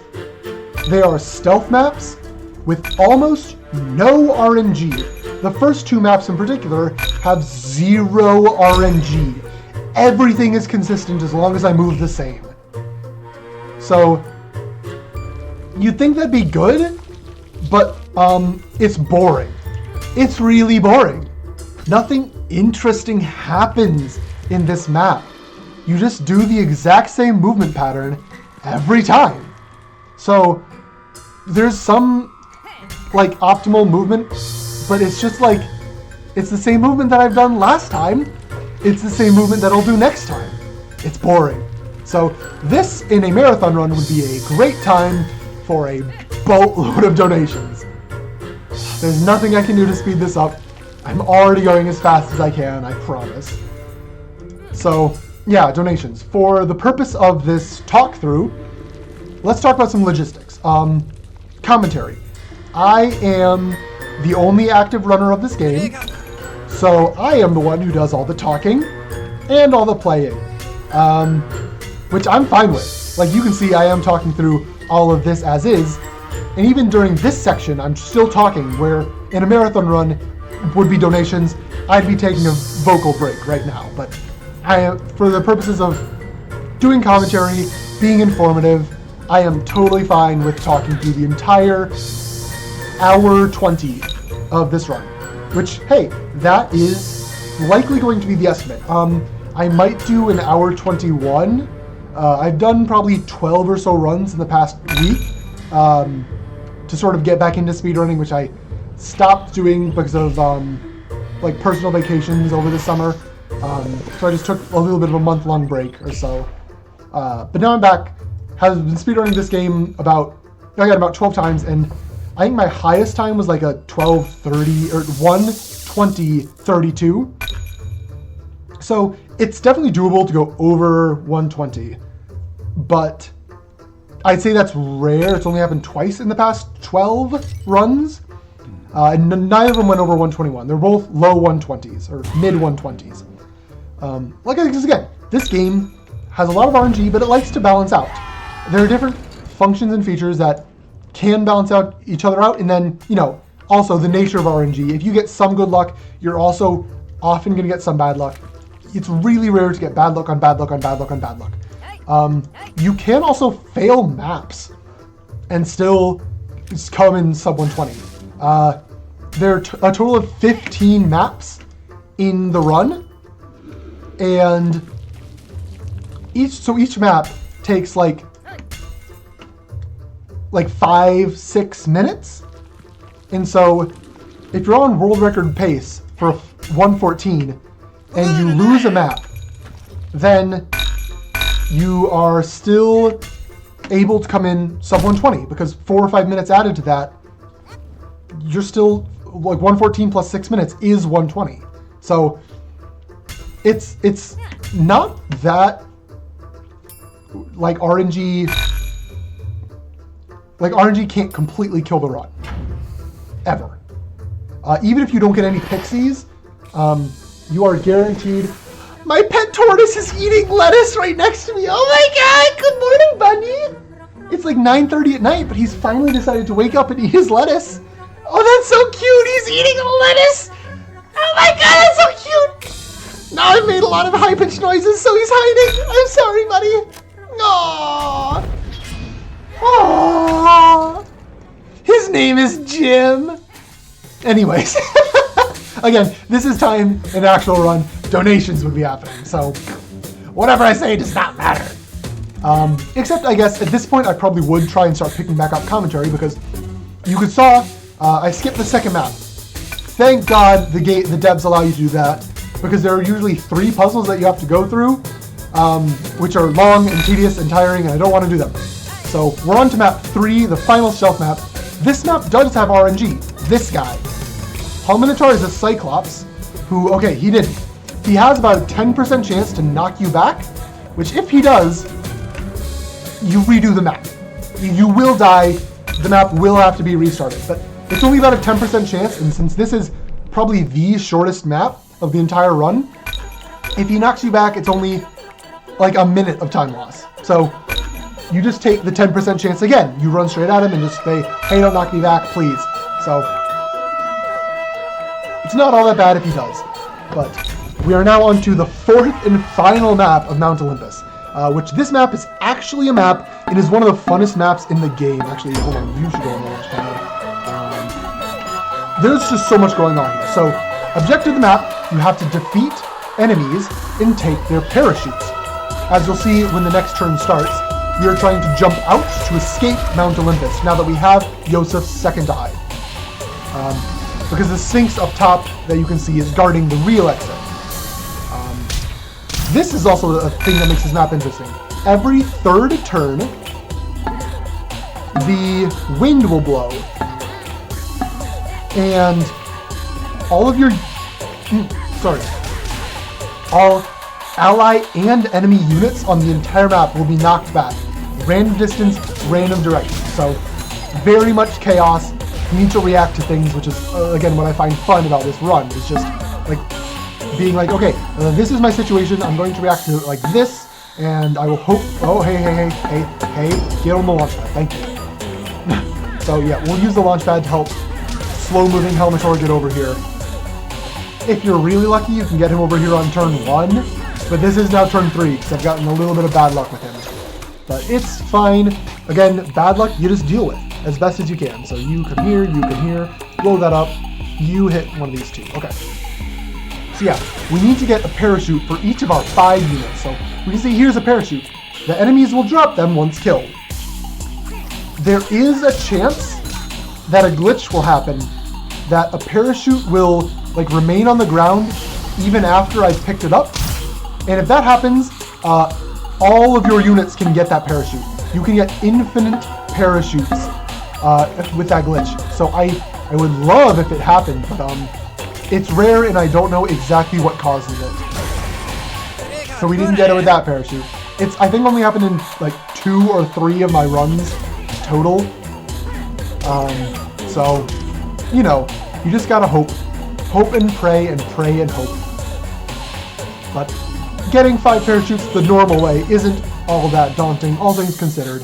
Speaker 1: they are stealth maps with almost no RNG. The first 2 maps in particular have 0 RNG. Everything is consistent as long as I move the same. So, you'd think that'd be good, but it's boring. It's really boring. Nothing interesting happens in this map. You just do the exact same movement pattern every time. So, there's some like optimal movement, but it's just like, it's the same movement that I've done last time. It's the same movement that I'll do next time. It's boring. So this in a marathon run would be a great time for a boatload of donations. There's nothing I can do to speed this up. I'm already going as fast as I can, I promise. So yeah, donations. For the purpose of this talk through, let's talk about some logistics. Commentary. I am the only active runner of this game, so I am the one who does all the talking. and all the playing, which I'm fine with. Like you can see, I am talking through all of this as is, and even during this section, I'm still talking, where in a marathon run would be donations, I'd be taking a vocal break right now, but for the purposes of doing commentary, being informative, I am totally fine with talking through the entire hour 20 of this run, which, hey, that is likely going to be the estimate. I might do an hour 21. I've done probably 12 or so runs in the past week to sort of get back into speedrunning, which I stopped doing because of like personal vacations over the summer. So I just took a little bit of a month-long break or so. But now I'm back. Have been speedrunning this game I got about 12 times, and I think my highest time was like a 12:30 or 1:20:32. So it's definitely doable to go over 120, but I'd say that's rare. It's only happened twice in the past 12 runs, and neither of them went over 121. They're both low 120s or mid 120s. Like I said again, this game has a lot of RNG, but it likes to balance out. There are different functions and features that can balance out each other out, and then, you know, also the nature of RNG. If you get some good luck, you're also often going to get some bad luck. It's really rare to get bad luck on bad luck on bad luck on bad luck. You can also fail maps and still come in sub 120. There are a total of 15 maps in the run, and each map takes like 5-6 minutes. And so if you're on world record pace for 114 and you lose a map, then you are still able to come in sub 120, because 4 or 5 minutes added to that, you're still like 114 plus 6 minutes is 120. So it's not that like RNG can't completely kill the run, ever. Even if you don't get any pixies, you are guaranteed. My pet tortoise is eating lettuce right next to me. Oh my god, good morning, Bunny. It's like 9:30 at night, but he's finally decided to wake up and eat his lettuce. Oh, that's so cute. He's eating a lettuce. Oh my god, that's so cute. Now I've made a lot of high-pitched noises, so he's hiding. I'm sorry, buddy. Aww. Aww. His name is Jim. Anyways, again, this is time in actual run. Donations would be happening, so whatever I say does not matter. Except, I guess, at this point, I probably would try and start picking back up commentary, because you saw I skipped the second map. Thank God the devs allow you to do that, because there are usually 3 puzzles that you have to go through, which are long and tedious and tiring, and I don't want to do them. So we're on to map 3, the final stealth map. This map does have RNG. This guy. Minotaur is a Cyclops who, okay, he has about a 10% chance to knock you back, which if he does, you redo the map. You will die, the map will have to be restarted, but it's only about a 10% chance, and since this is probably the shortest map of the entire run, if he knocks you back, it's only like a minute of time loss. So you just take the 10% chance again. You run straight at him and just say, hey, don't knock me back, please. So it's not all that bad if he does. But we are now on to the 4th and final map of Mount Olympus, which this map is actually a map. It is one of the funnest maps in the game. Actually, hold on, you should go on the launch pad. There's just so much going on here. So, objective of the map, you have to defeat enemies and take their parachutes. As you'll see when the next turn starts, we are trying to jump out to escape Mount Olympus now that we have Yosef's second eye. Because the Sphinx up top that you can see is guarding the real exit. This is also a thing that makes this map interesting. Every 3rd turn, the wind will blow, and all ally and enemy units on the entire map will be knocked back. Random distance, random direction. So, very much chaos. You need to react to things, which is, again, what I find fun about this run. It's just, like, being like, okay, this is my situation. I'm going to react to it like this, and I will hope. Oh, hey, get on the launch pad. Thank you. So yeah, we'll use the launch pad to help slow-moving Helmetor get over here. If you're really lucky, you can get him over here on turn 1, but this is now turn 3 because I've gotten a little bit of bad luck with him. But it's fine. Again, bad luck you just deal with as best as you can. So you come here, blow that up. You hit one of these two. Okay. So yeah, we need to get a parachute for each of our 5 units. So we can see here's a parachute. The enemies will drop them once killed. There is a chance that a glitch will happen, that a parachute will like remain on the ground even after I've picked it up. And if that happens, all of your units can get that parachute. You can get infinite parachutes with that glitch. So I would love if it happened, but it's rare and I don't know exactly what causes it. So we didn't get it with that parachute. It's I think only happened in like 2 or 3 of my runs total. So, you know, you just gotta hope and pray and pray and hope. But getting 5 parachutes the normal way isn't all that daunting, all things considered.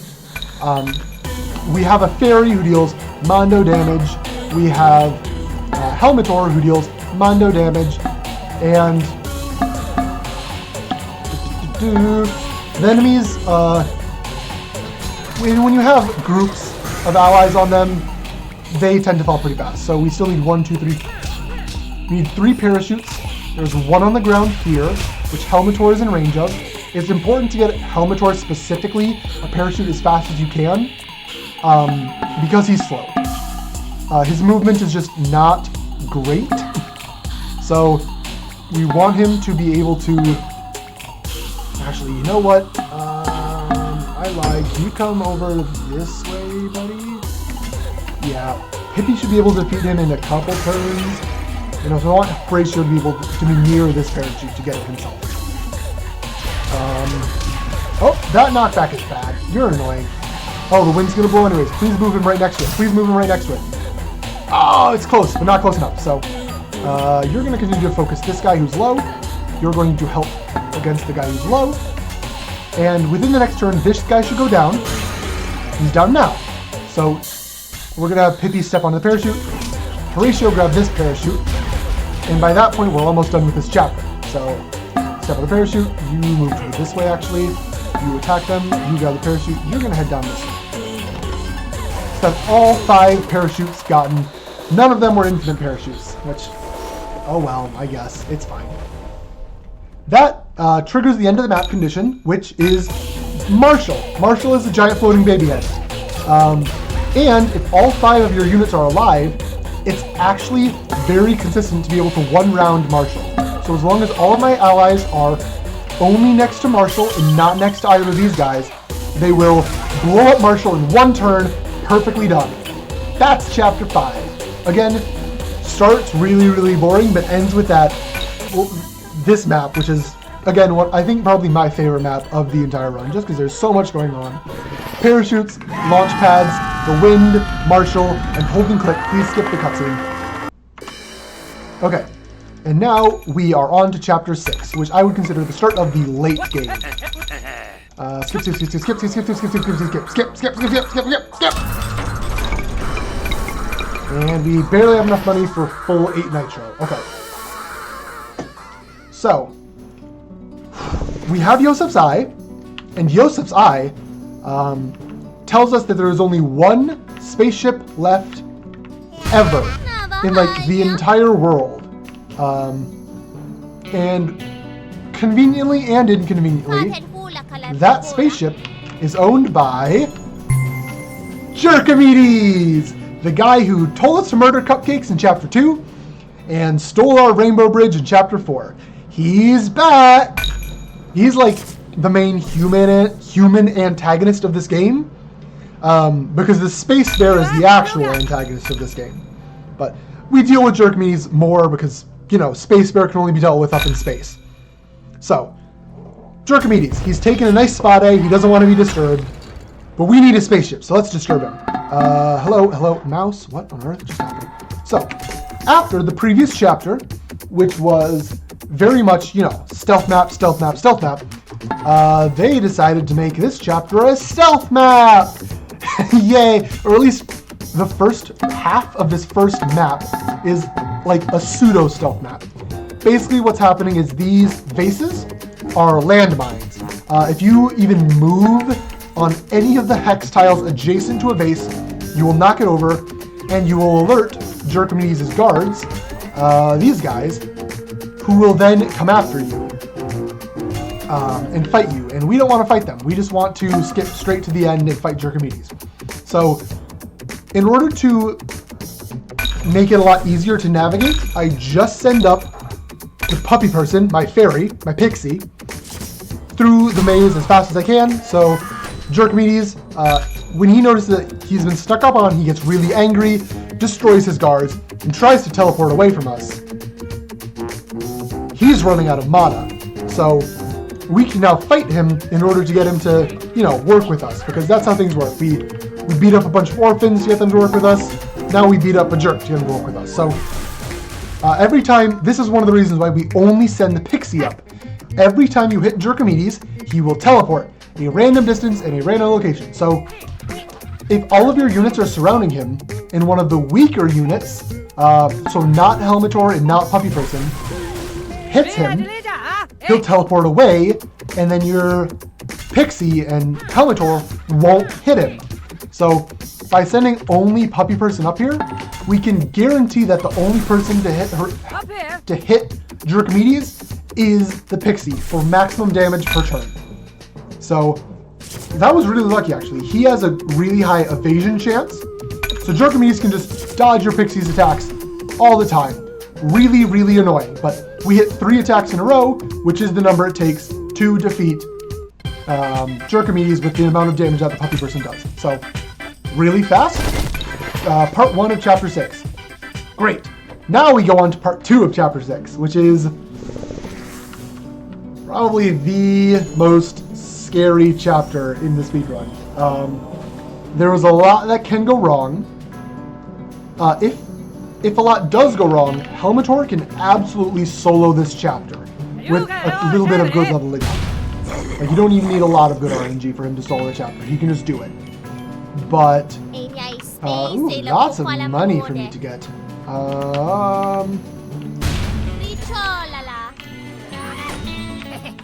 Speaker 1: We have a fairy who deals mondo damage. We have Helmetor who deals mondo damage, and the enemies, when you have groups of allies on them, they tend to fall pretty fast. So we still need 1, 2, 3. We need 3 parachutes. There's 1 on the ground here, which Helmetor is in range of. It's important to get Helmetor specifically a parachute as fast as you can, because he's slow. His movement is just not great. So we want him to be able to... Actually, you know what? I lied. Can you come over this way, buddy? Yeah. Hippie should be able to defeat him in a couple turns. You know, so I want Horatio to be able to be near this parachute to get it himself. Oh, that knockback is bad. You're annoying. Oh, the wind's gonna blow anyways. Please move him right next to it. Please move him right next to it. Oh, it's close, but not close enough. So, you're gonna continue to focus this guy who's low. You're going to help against the guy who's low. And within the next turn, this guy should go down. He's down now. So, we're gonna have Pippi step on the parachute. Horatio grab this parachute. And by that point, we're almost done with this chapter. So, step on the parachute. You move toward this way, actually. You attack them. You grab the parachute. You're going to head down this way. So that's all 5 parachutes gotten. None of them were infinite parachutes, which, oh well, I guess. It's fine. That triggers the end of the map condition, which is Marshall. Marshall is a giant floating baby head. And if all 5 of your units are alive, it's actually very consistent to be able to one-round Marshall. So as long as all of my allies are only next to Marshall and not next to either of these guys, they will blow up Marshall in 1 turn, perfectly done. That's chapter 5. Again, starts really, really boring, but ends with that, this map, which is, again, what I think probably my favorite map of the entire run, just because there's so much going on. Parachutes, launch pads, the wind, Marshall, and hold and click. Please skip the cutscene. Okay. And now we are on to chapter 6, which I would consider the start of the late game. Skip. And we barely have enough money for full 8 nitro. Okay. So, we have Yosef's Eye, and Yosef's Eye tells us that there is only 1 spaceship left ever in like the entire world. And conveniently and inconveniently, that spaceship is owned by Jerkomedes, the guy who told us to murder cupcakes in chapter 2 and stole our rainbow bridge in chapter 4. He's back! He's like the main human antagonist of this game, because the Space Bear is the actual antagonist of this game. But we deal with Jerkomedes more because, you know, Space Bear can only be dealt with up in space. So, Jerkomedes, he's taken a nice spot A, he doesn't want to be disturbed, but we need a spaceship, so let's disturb him. Hello, mouse? What on earth just happened? So, after the previous chapter, which was very much, you know, stealth map, stealth map, stealth map, they decided to make this chapter a stealth map. Yay! Or at least the first half of this first map is like a pseudo stealth map. Basically what's happening is these vases are landmines. If you even move on any of the hex tiles adjacent to a vase, you will knock it over, and you will alert Jerkamides' guards, these guys, who will then come after you and fight you. And we don't want to fight them. We just want to skip straight to the end and fight Jerkamides. So, in order to make it a lot easier to navigate, I just send up the puppy person, my fairy, my pixie, through the maze as fast as I can. So Jerkamides, when he notices that he's been stuck up on, he gets really angry, destroys his guards, and tries to teleport away from us. He's running out of mana, so we can now fight him in order to get him to, you know, work with us, because that's how things work. We beat up a bunch of orphans to get them to work with us. Now we beat up a jerk to get them to work with us. So every time, this is one of the reasons why we only send the pixie up. Every time you hit Jerkamides, he will teleport a random distance and a random location. So if all of your units are surrounding him, and one of the weaker units, so not Helmetor and not Puppy Person, hits him, he'll teleport away, and then your Pixie and Helmetor won't hit him. So by sending only Puppy Person up here, we can guarantee that the only person to hit Jerkamides is the Pixie for maximum damage per turn. So that was really lucky, actually. He has a really high evasion chance, so Jerkamides can just dodge your Pixie's attacks all the time. Really, really annoying. But we hit 3 attacks in a row, which is the number it takes to defeat Jerkamides with the amount of damage that the Puppy Person does. So really fast. Part 1 of Chapter 6. Great. Now we go on to Part 2 of Chapter 6, which is probably the most scary chapter in the speedrun. There was a lot that can go wrong. If a lot does go wrong, Helmetor can absolutely solo this chapter with a little bit of good leveling up. Like, you don't even need a lot of good RNG for him to solo the chapter. He can just do it. But ooh, lots of money for me to get.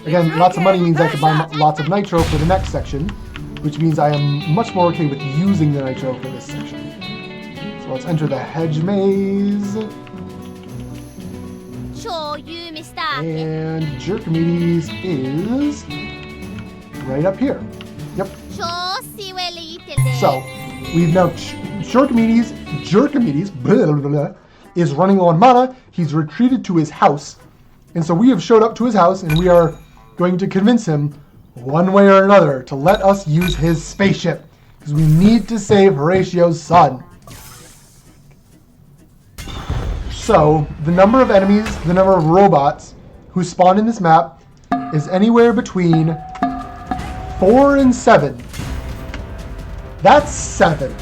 Speaker 1: Again, lots of money means I can buy lots of nitro for the next section, which means I am much more okay with using the nitro for this section. So let's enter the hedge maze. And Jerkamides is right up here. Yep. So we've now Jerkamides blah, blah, blah, is running low on mana. He's retreated to his house, and so we have showed up to his house, and we are going to convince him one way or another to let us use his spaceship, because we need to save Horatio's son. So the number of enemies, the number of robots who spawn in this map is anywhere between 4 and 7. That's 7.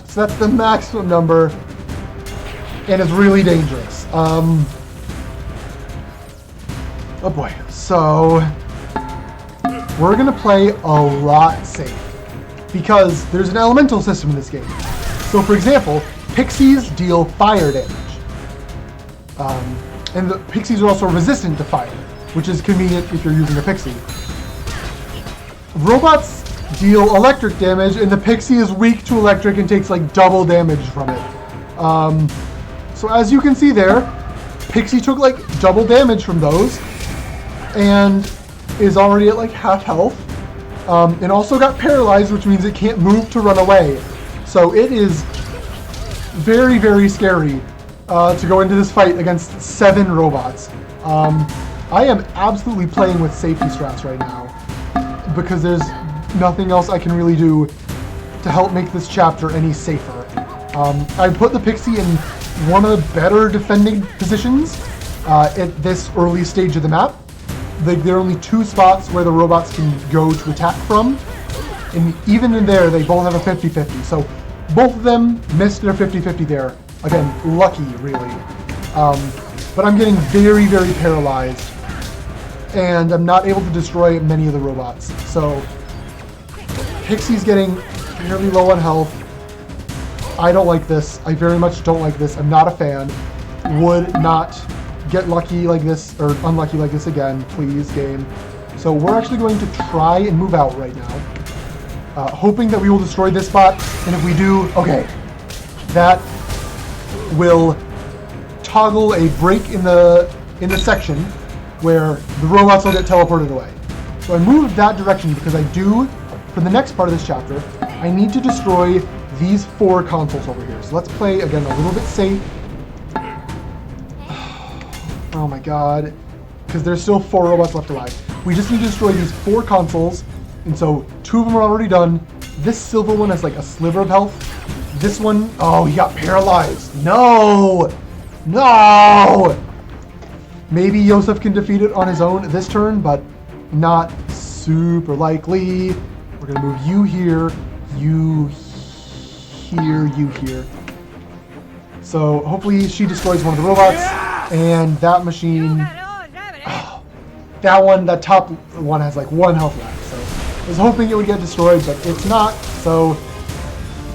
Speaker 1: So that's the maximum number, and it's really dangerous. Oh boy. So we're gonna play a lot safe, because there's an elemental system in this game. So for example, pixies deal fire damage. And the pixies are also resistant to fire, which is convenient if you're using a pixie. Robots deal electric damage, and the pixie is weak to electric and takes like double damage from it. So as you can see there, Pixie took like double damage from those, and is already at like half health, and also got paralyzed, which means it can't move to run away. So it is very, very scary to go into this fight against 7 robots. I am absolutely playing with safety strats right now, because there's nothing else I can really do to help make this chapter any safer. I put the Pixie in one of the better defending positions at this early stage of the map. There are only 2 spots where the robots can go to attack from, and even in there they both have a 50-50, so both of them missed their 50-50 there. Again, lucky, really. but I'm getting very, very paralyzed. And I'm not able to destroy many of the robots. So, Pixie's getting fairly low on health. I don't like this. I very much don't like this. I'm not a fan. Would not get lucky like this, or unlucky like this again, please, game. So we're actually going to try and move out right now. Hoping that we will destroy this spot, and if we do, okay, that will toggle a break in the section where the robots will get teleported away. So I moved that direction because I do, for the next part of this chapter, I need to destroy these 4 consoles over here. So let's play, again, a little bit safe. Oh my god. Because there's still 4 robots left alive. We just need to destroy these 4 consoles, and so 2 of them are already done. This silver one has like a sliver of health. This one, oh, he got paralyzed. No! No! Maybe Yosef can defeat it on his own this turn, but not super likely. We're gonna move you here, you here, you here. So hopefully she destroys one of the robots, and that machine, oh, that top one has like 1 health left. So I was hoping it would get destroyed, but it's not. So,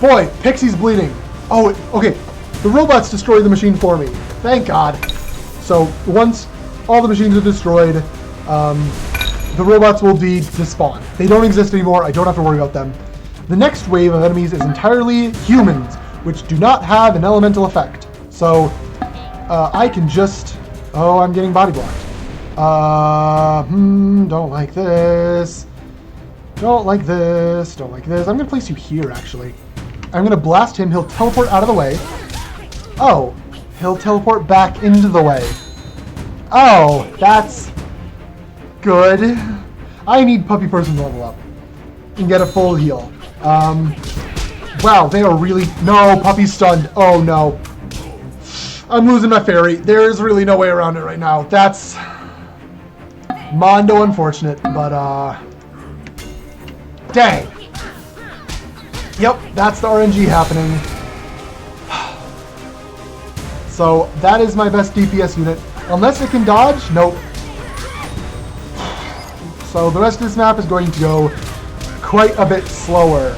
Speaker 1: boy, Pixie's bleeding. Oh, okay. The robots destroyed the machine for me. Thank God. So once all the machines are destroyed, the robots will despawn. They don't exist anymore. I don't have to worry about them. The next wave of enemies is entirely humans, which do not have an elemental effect. So I can just... Oh, I'm getting body blocked. Don't like this. Don't like this. Don't like this. I'm going to place you here, actually. I'm going to blast him. He'll teleport out of the way. Oh, he'll teleport back into the way. Oh, that's good. I need Puppy Person to level up and get a full heal. Wow, they are really... No, Puppy's stunned. Oh, no. I'm losing my fairy. There's really no way around it right now. That's... Mondo unfortunate, but, dang. Yep, that's the RNG happening. So, that is my best DPS unit. Unless it can dodge? Nope. So, the rest of this map is going to go quite a bit slower.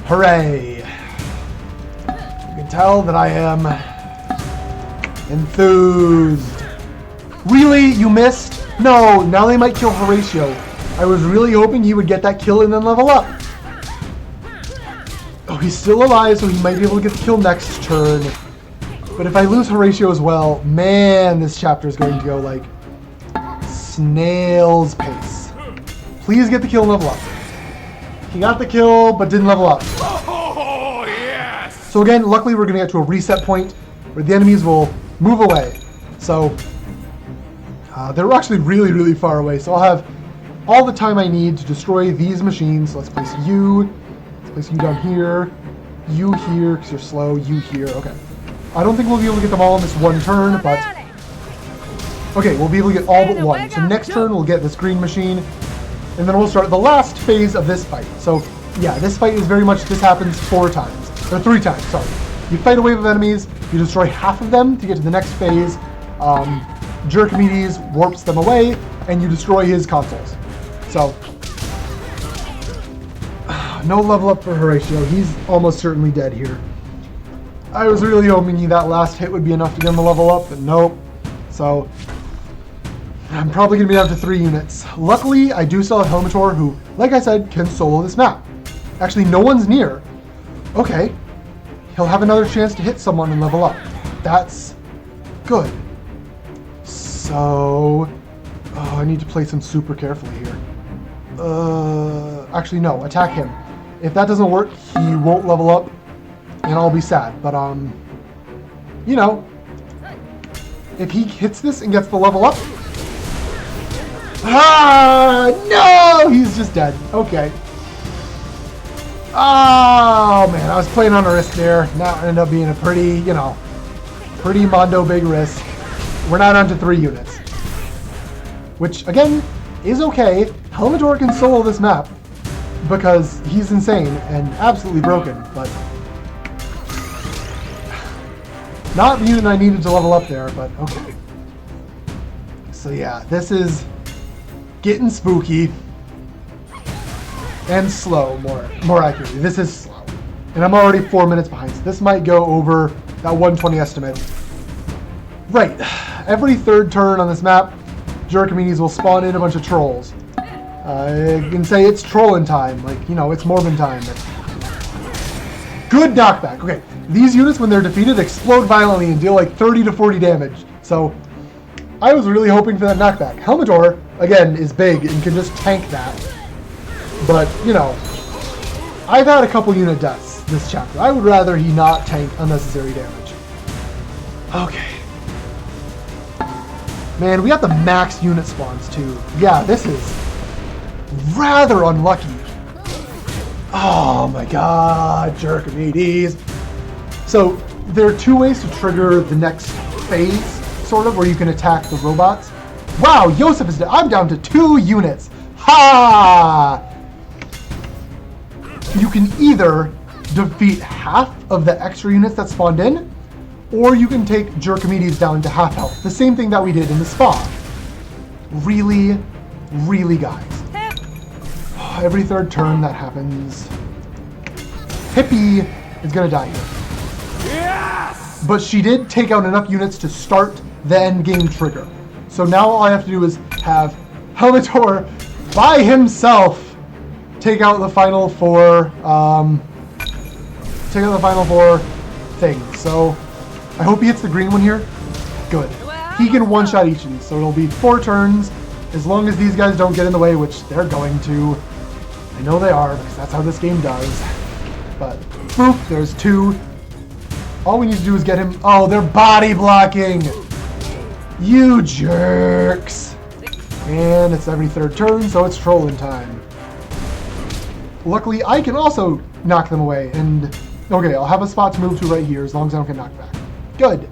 Speaker 1: Hooray. You can tell that I am enthused. Really? You missed? No, now they might kill Horatio. I was really hoping he would get that kill and then level up. Oh, he's still alive, so he might be able to get the kill next turn. But if I lose Horatio as well, man, this chapter is going to go like snail's pace. Please get the kill and level up. He got the kill, but didn't level up.
Speaker 2: Oh, yes!
Speaker 1: So again, luckily we're going to get to a reset point where the enemies will move away. So they're actually really, really far away. So I'll have all the time I need to destroy these machines. So let's place you. Let's place you down here. You here, because you're slow. You here. Okay. I don't think we'll be able to get them all in this one turn, but... Okay, we'll be able to get all but one. So next turn we'll get this green machine, and then we'll start the last phase of this fight. So, yeah, this fight is very much... This happens 4 times. Or 3 times, sorry. You fight a wave of enemies, you destroy half of them to get to the next phase. Jerkimedes warps them away, and you destroy his consoles. So, no level up for Horatio. He's almost certainly dead here. I was really hoping that last hit would be enough to get him a level up, but nope. So, I'm probably going to be down to 3 units. Luckily, I do still have Helmator, who, like I said, can solo this map. Actually, no one's near. Okay. He'll have another chance to hit someone and level up. That's good. So, I need to place him super carefully here. Actually, no, attack him. If that doesn't work, he won't level up, and I'll be sad. But, you know, if he hits this and gets the level up... Ah, no! He's just dead. Okay. Oh, man, I was playing on a risk there. Now it ended up being a pretty, you know, pretty Mondo big risk. We're not on to 3 units. Which, again, is okay. Helmator can solo this map because he's insane and absolutely broken, but... Not the unit I needed to level up there, but okay. So yeah, this is getting spooky. And slow, more accurately. This is slow. And I'm already 4 minutes behind, so this might go over that 120 estimate. Right. Every third turn on this map, Jerkamides will spawn in a bunch of trolls. I can say it's trolling time, like, you know, it's Morbin time. Good knockback. Okay, these units, when they're defeated, explode violently and deal like 30 to 40 damage. So, I was really hoping for that knockback. Helmetor, again, is big and can just tank that. But, you know, I've had a couple unit deaths this chapter. I would rather he not tank unnecessary damage. Okay. Man, we got the max unit spawns too. Yeah, this is rather unlucky. Oh my god, Jerkamides. So, there are two ways to trigger the next phase, sort of, where you can attack the robots. Wow, Yosef is dead. I'm down to 2 units. Ha! You can either defeat half of the extra units that spawned in, or you can take Jerkamides down to half health. The same thing that we did in the spa. Really, really, guys. Every third turn that happens, Hippie is gonna die here.
Speaker 2: Yes!
Speaker 1: But she did take out enough units to start the end game trigger. So now all I have to do is have Helmetor by himself take out the final 4 things. So I hope he hits the green one here. Good. He can one-shot each of these, so it'll be 4 turns as long as these guys don't get in the way, which they're going to. I know they are, because that's how this game does. But boop, there's 2. All we need to do is get him. Oh, they're body blocking. You jerks. And it's every third turn, so it's trolling time. Luckily, I can also knock them away. And okay, I'll have a spot to move to right here as long as I don't get knocked back. Good.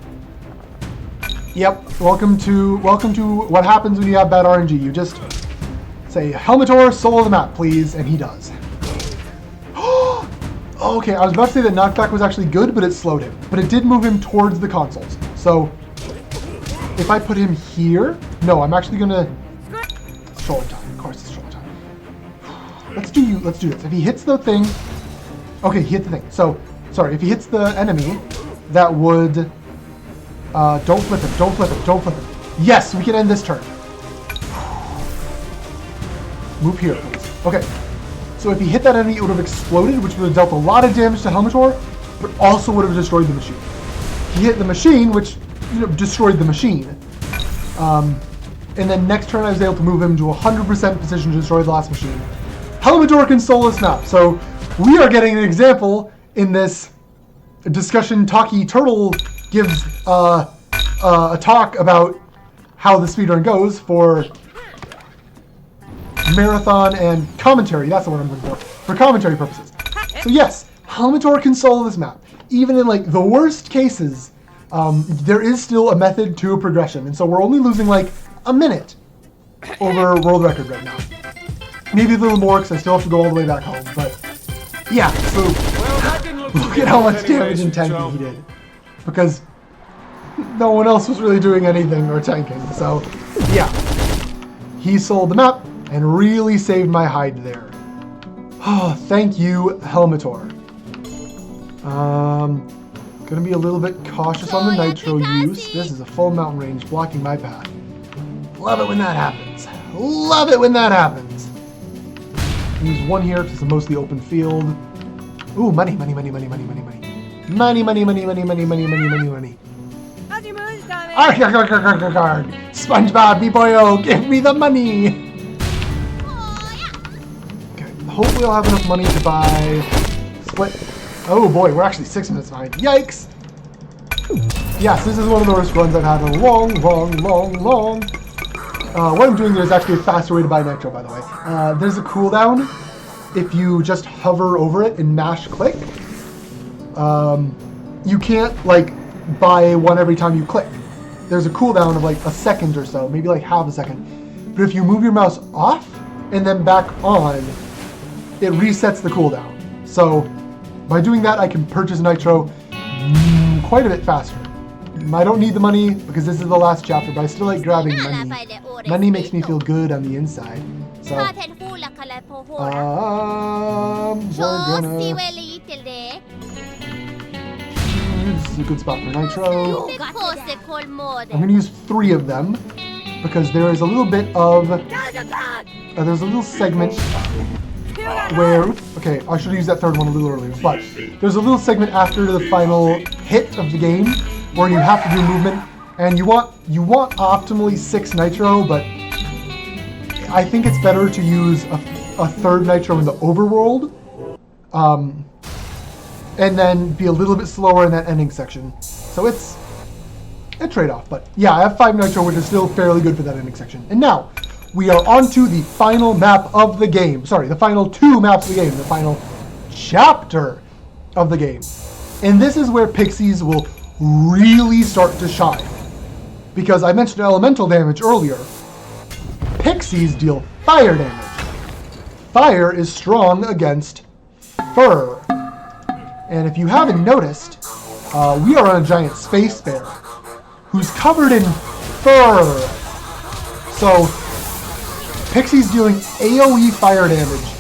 Speaker 1: Yep. Welcome to what happens when you have bad RNG. You just say Helmetor, solo the map, please, and he does. Okay, I was about to say that knockback was actually good, but it slowed him. But it did move him towards the consoles. So if I put him here, no, I'm actually gonna. It's trolling time. Of course, it's trolling time. Let's do this. If he hits the thing, okay, he hit the thing. So sorry, if he hits the enemy, that would. Don't flip him. Don't flip him. Don't flip him. Yes, we can end this turn. Move here, please. Okay. So if he hit that enemy, it would have exploded, which would have dealt a lot of damage to Helmetor, but also would have destroyed the machine. He hit the machine, which destroyed the machine. And then next turn, I was able to move him to 100% position to destroy the last machine. Helmetor can solo this map. So we are getting an example in this discussion. Talkie Turtle gives a talk about how the speedrun goes for marathon and commentary. That's the word I'm looking for commentary purposes. So yes, Helmetor can solo this map. Even in like the worst cases, there is still a method to a progression, and so we're only losing like a minute over world record right now. Maybe a little more because I still have to go all the way back home. But yeah, so look at how much damage and tanking he did, because no one else was really doing anything or tanking. So yeah, he sold the map and really saved my hide there. Oh, thank you, Helmetor. Gonna be a little bit cautious on the nitro use. This is a full mountain range blocking my path. Love it when that happens. Love it when that happens. Use 1 here because it's a mostly open field. Ooh, money, money, money, money, money, money, money. Money, money, money, money, money, money, money, money, money. SpongeBob, me-boyo, give me the money! Okay, hopefully I'll have enough money to buy split. Oh boy, we're actually 6 minutes behind. Yikes! Yes, this is one of the worst runs I've had in a long. What I'm doing there is actually a faster way to buy nitro, by the way. There's a cooldown if you just hover over it and mash click. You can't like buy one every time you click. There's a cooldown of like a second or so, maybe like half a second. But if you move your mouse off and then back on, it resets the cooldown. So by doing that, I can purchase nitro quite a bit faster. I don't need the money because this is the last chapter, but I still like grabbing money. Money makes me feel good on the inside. So, we're gonna... This is a good spot for nitro. I'm gonna use 3 of them because there is a little bit of... there's a little segment where... Okay, I should have used that 3rd one a little earlier, but there's a little segment after the final hit of the game where you have to do movement, and you want optimally 6 nitro, but I think it's better to use a 3rd nitro in the overworld, and then be a little bit slower in that ending section. So it's a trade-off, but yeah, I have 5 nitro, which is still fairly good for that ending section. And now, we are on to the final map of the game. Sorry, the final 2 maps of the game, the final chapter of the game. And this is where Pixies will really start to shine. Because I mentioned elemental damage earlier. Pixies deal fire damage. Fire is strong against fur. And if you haven't noticed, we are on a giant space bear who's covered in fur. So, Pixies dealing AoE fire damage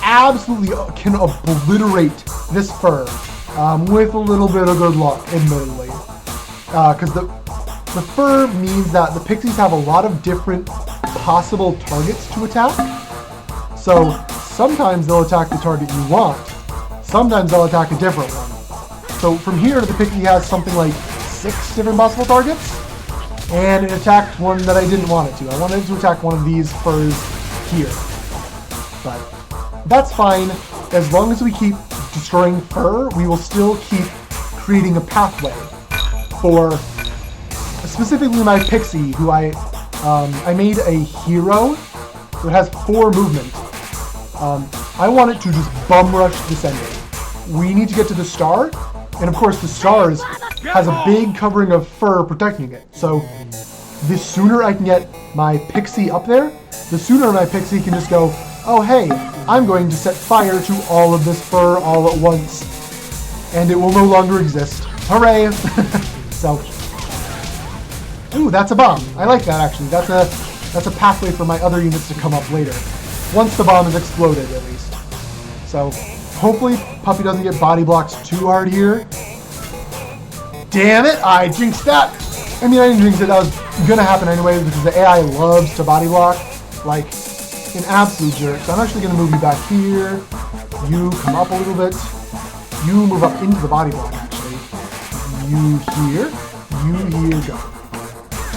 Speaker 1: absolutely can obliterate this fur with a little bit of good luck, admittedly. Because the fur means that the Pixies have a lot of different possible targets to attack. So sometimes they'll attack the target you want. Sometimes they'll attack a different one. So from here, the Pixie has something like 6 different possible targets. And it attacked one that I didn't want it to. I wanted it to attack one of these furs here. But that's fine. As long as we keep destroying fur, we will still keep creating a pathway for specifically my Pixie, who I made a hero that has 4 movement. I want it to just bum rush this ending. We need to get to the star, and of course the star has a big covering of fur protecting it. So the sooner I can get my Pixie up there, the sooner my Pixie can just go, oh hey, I'm going to set fire to all of this fur all at once, and it will no longer exist. Hooray! So, ooh, that's a bomb. I like that actually. That's a pathway for my other units to come up later, once the bomb is exploded at least. So, hopefully Puppy doesn't get body blocks too hard here. Damn it! I jinxed that! I mean, I didn't jinx it. That was gonna happen anyway because the AI loves to body block like an absolute jerk. So I'm actually gonna move you back here. You come up a little bit. You move up into the body block actually. You here. You here. Go.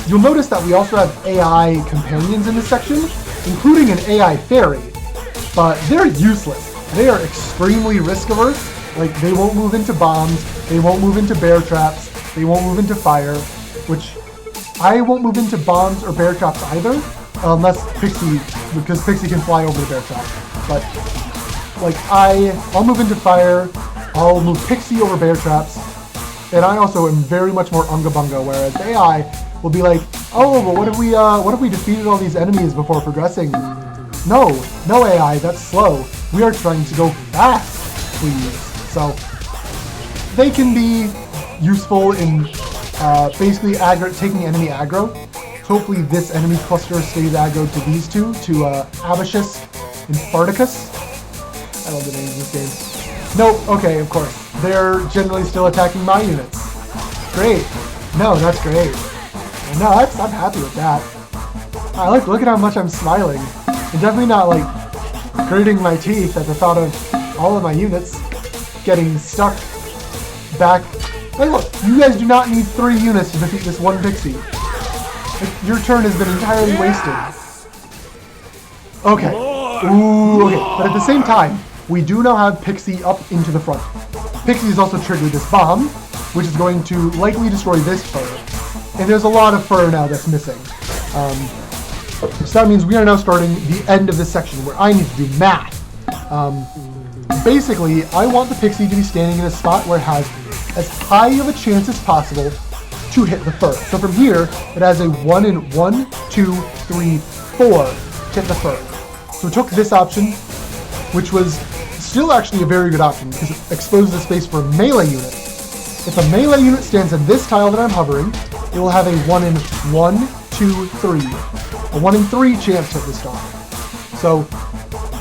Speaker 1: You'll notice that we also have AI companions in this section, including an AI fairy, but they're useless. They are extremely risk averse. Like, they won't move into bombs, they won't move into bear traps, they won't move into fire, which I won't move into bombs or bear traps either, unless Pixie, because Pixie can fly over the bear trap. But, like, I'll move into fire, I'll move Pixie over bear traps, and I also am very much more Unga Bunga, whereas the AI will be like, oh, but what if we defeated all these enemies before progressing? No AI, that's slow. We are trying to go fast, please. So, they can be useful in basically taking enemy aggro. So hopefully this enemy cluster stays aggro to these two, to ahahah and Spartacus. I love the names of this game. Nope, okay, of course. They're generally still attacking my units. Great. No, that's great. No, I'm happy with that. Look at how much I'm smiling. I'm definitely not, like, gritting my teeth at the thought of all of my units getting stuck back. Hey, look, you guys do not need 3 units to defeat this one Pixie. Your turn has been entirely wasted. Okay. Ooh, okay. But at the same time, we do now have Pixie up into the front. Pixie has also triggered this bomb, which is going to likely destroy this fur. And there's a lot of fur now that's missing. So that means we are now starting the end of this section where I need to do math. Basically, I want the Pixie to be standing in a spot where it has as high of a chance as possible to hit the fur. So from here, it has a 1 in 1, 2, 3, 4 to hit the fur. So we took this option, which was still actually a very good option because it exposes the space for a melee unit. If a melee unit stands in this tile that I'm hovering, it will have a 1 in 1, 2, 3. A 1 in 3 chance to hit the star. So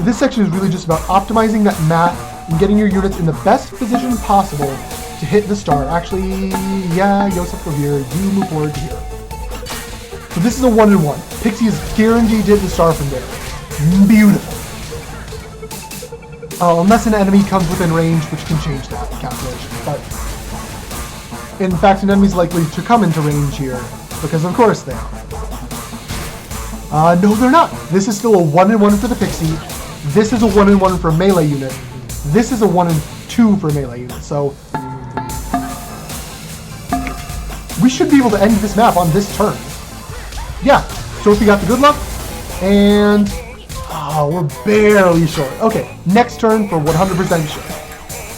Speaker 1: this section is really just about optimizing that map and getting your units in the best position possible to hit the star. Actually, yeah, Yosef, go here. You move forward to here. So this is a 1 in 1. Pixie is guaranteed to hit the star from there. Beautiful. Unless an enemy comes within range, which can change that calculation. But in fact, an enemy is likely to come into range here, because of course they are. No, they're not. This is still a 1 in 1 for the Pixie. This is a 1 in 1 for melee unit. This is a 1 in 2 for melee unit. So we should be able to end this map on this turn. Yeah, Sophie got the good luck, and we're barely short. Okay, next turn for 100% sure.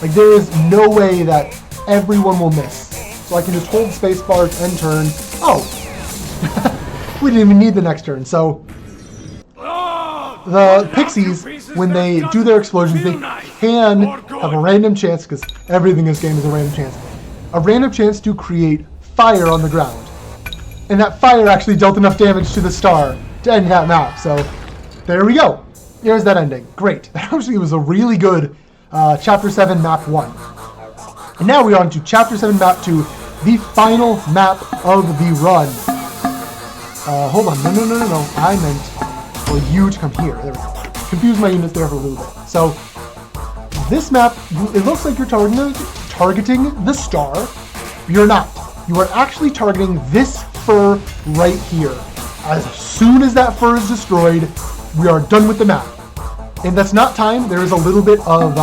Speaker 1: Like, there is no way that everyone will miss. So I can just hold spacebar to end turn. Oh! We didn't even need the next turn. So the Pixies, when they do their explosions, they can have a random chance, because everything in this game is a random chance, a random chance to create fire on the ground. And that fire actually dealt enough damage to the star to end that map. So there we go. Here's that ending. Great. That actually was a really good Chapter 7 Map 1. And now we're on to Chapter 7 Map 2, the final map of the run. Hold on. No. I meant for you to come here. There we go. Confused my units there for a little bit. So this map, it looks like you're targeting the star. You're not. You are actually targeting this fur right here. As soon as that fur is destroyed, we are done with the map. And that's not time. There is a little bit of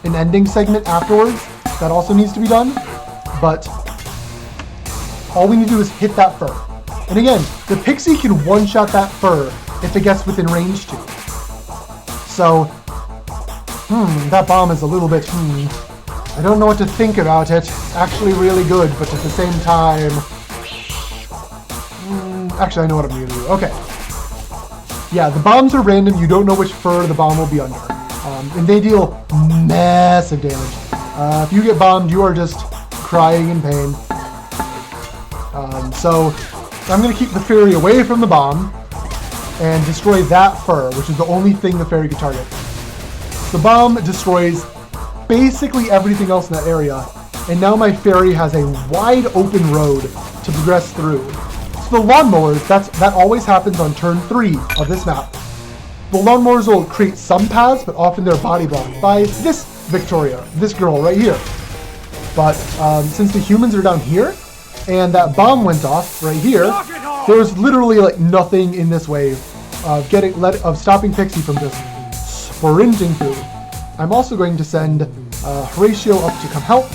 Speaker 1: an ending segment afterwards that also needs to be done. But all we need to do is hit that fur. And again, the Pixie can one-shot that fur if it gets within range too. So, that bomb is a little bit, I don't know what to think about it. It's actually really good, but at the same time, actually I know what I'm going to do. Okay. Yeah, the bombs are random. You don't know which fur the bomb will be under. And they deal massive damage. If you get bombed, you are just crying in pain. So I'm going to keep the fairy away from the bomb and destroy that fur, which is the only thing the fairy can target. The bomb destroys basically everything else in that area, and now my fairy has a wide open road to progress through. So the lawnmowers, that always happens on turn 3 of this map. The lawnmowers will create some paths, but often they're body blocked by this Victoria, this girl right here. But since the humans are down here, and that bomb went off right here, there's literally like nothing in this wave of stopping Pixie from just sprinting through. I'm also going to send Horatio up to come help.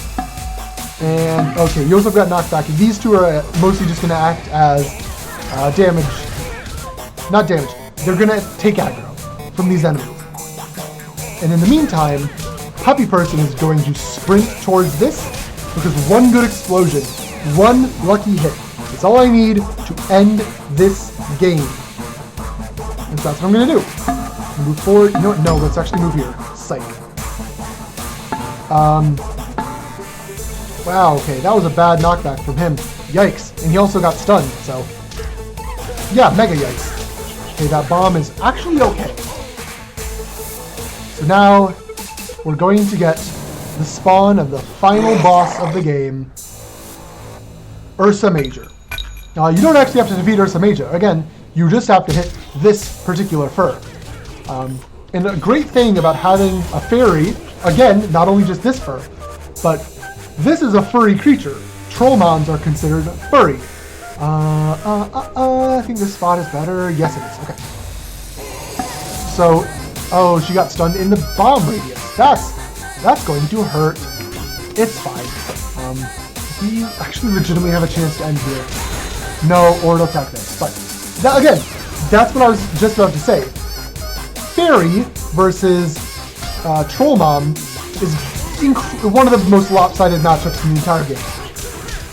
Speaker 1: And okay, Yosef got knocked back. These two are mostly just going to act as damage. Not damage. They're going to take aggro from these enemies. And in the meantime, Puppy Person is going to sprint towards this, because one good explosion, one lucky hit, is all I need to end this game. And so that's what I'm going to do. Move forward. No, let's actually move here. Psych. Wow, okay, that was a bad knockback from him. Yikes. And he also got stunned, so yeah, mega yikes. Okay, that bomb is actually okay. So now we're going to get the spawn of the final boss of the game, Ursa Major. Now, you don't actually have to defeat Ursa Major. Again, you just have to hit this particular fur. And a great thing about having a fairy, again, not only just this fur, but this is a furry creature. Trollmons are considered furry. I think this spot is better. Yes, it is. Okay. So, oh, she got stunned in the bomb radius. That's going to hurt. It's fine. We actually legitimately have a chance to end here. No, or it'll attack this. But, again, that's what I was just about to say. Fairy versus Trollmon is one of the most lopsided matchups in the entire game.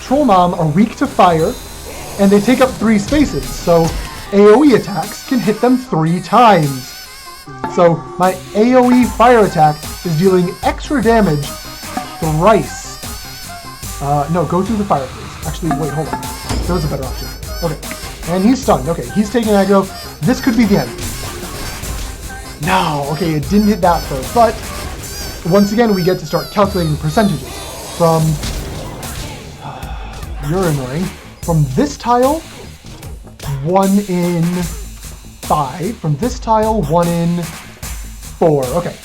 Speaker 1: Trollmon are weak to fire, and they take up 3 spaces, so AoE attacks can hit them 3 times. So my AoE fire attack is dealing extra damage thrice. No, go through the fire, please. Actually, wait, hold on. There was a better option. Okay. And he's stunned. Okay, he's taking aggro. This could be the end. No, okay, it didn't hit that first. But, once again, we get to start calculating percentages. From... you're annoying. From this tile, 1 in 5. From this tile, 1 in 4. Okay.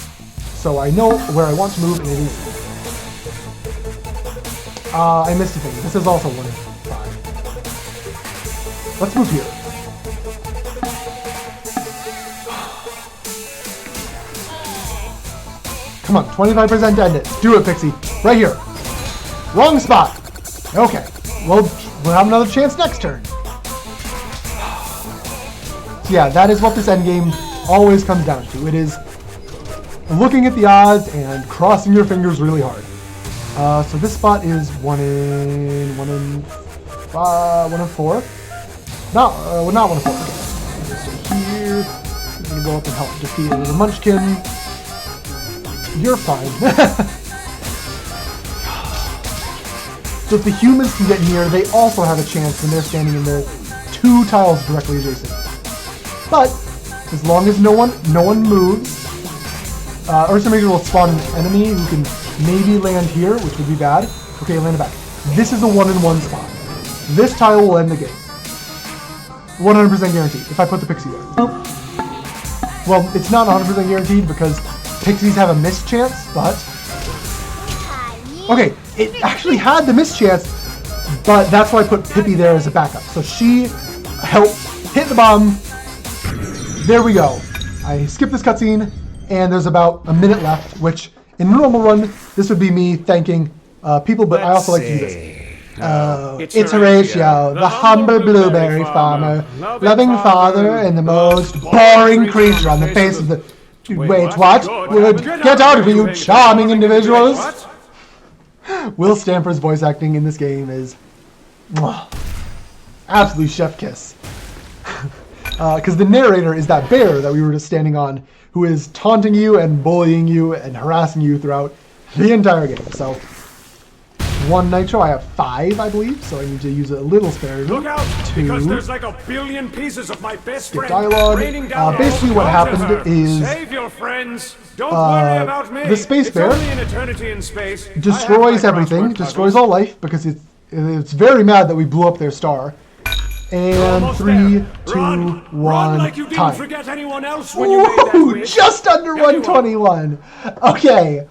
Speaker 1: So I know where I want to move, and it is... I missed a thing. This is also 1 in 5. Let's move here. Come on, 25% to end it. Do it, Pixie. Right here. Wrong spot. Okay. We'll have another chance next turn. So yeah, that is what this endgame always comes down to. It is looking at the odds and crossing your fingers really hard. So this spot is 1 in 4. Not 1 in 4. Okay. So here, I'm gonna go up and help defeat a little Munchkin. You're fine. So if the humans can get near, they also have a chance when they're standing in the 2 tiles directly adjacent. But as long as no one moves, Ursa Major will spawn an enemy who can maybe land here, which would be bad. Okay, land it back. This is a 1 in 1 spot. This tile will end the game. 100% guaranteed, if I put the Pixie there. Well, it's not 100% guaranteed because Pixies have a miss chance, but... okay, it actually had the miss chance, but that's why I put Pippi there as a backup. So she helped hit the bomb. There we go. I skipped this cutscene, and there's about a minute left, which in a normal run, this would be me thanking people, but I also like to do this. It's Horatio, the humble blueberry farmer, loving father, and the most boring creature on the face of the... wait, what? Get out of here, you charming individuals! Will Stamper's voice acting in this game is... absolute chef kiss. Because the narrator is that bear that we were just standing on, who is taunting you and bullying you and harassing you throughout the entire game. So, 1 nitro, I have 5, I believe, so I need to use a little sparingly.
Speaker 2: Look out,
Speaker 1: 2.
Speaker 2: because there's like a billion pieces of my best friend
Speaker 1: Dialogue.
Speaker 2: raining down
Speaker 1: Basically what happened is...
Speaker 2: save your friends. Don't worry about me.
Speaker 1: The space
Speaker 2: it's
Speaker 1: bear
Speaker 2: only an eternity in space.
Speaker 1: destroys everything, destroys all life, because it's very mad that we blew up their star. And 3, 2, 1,
Speaker 2: Run like you didn't
Speaker 1: time.
Speaker 2: forget anyone else when you made that wish.
Speaker 1: Just under 121. Okay.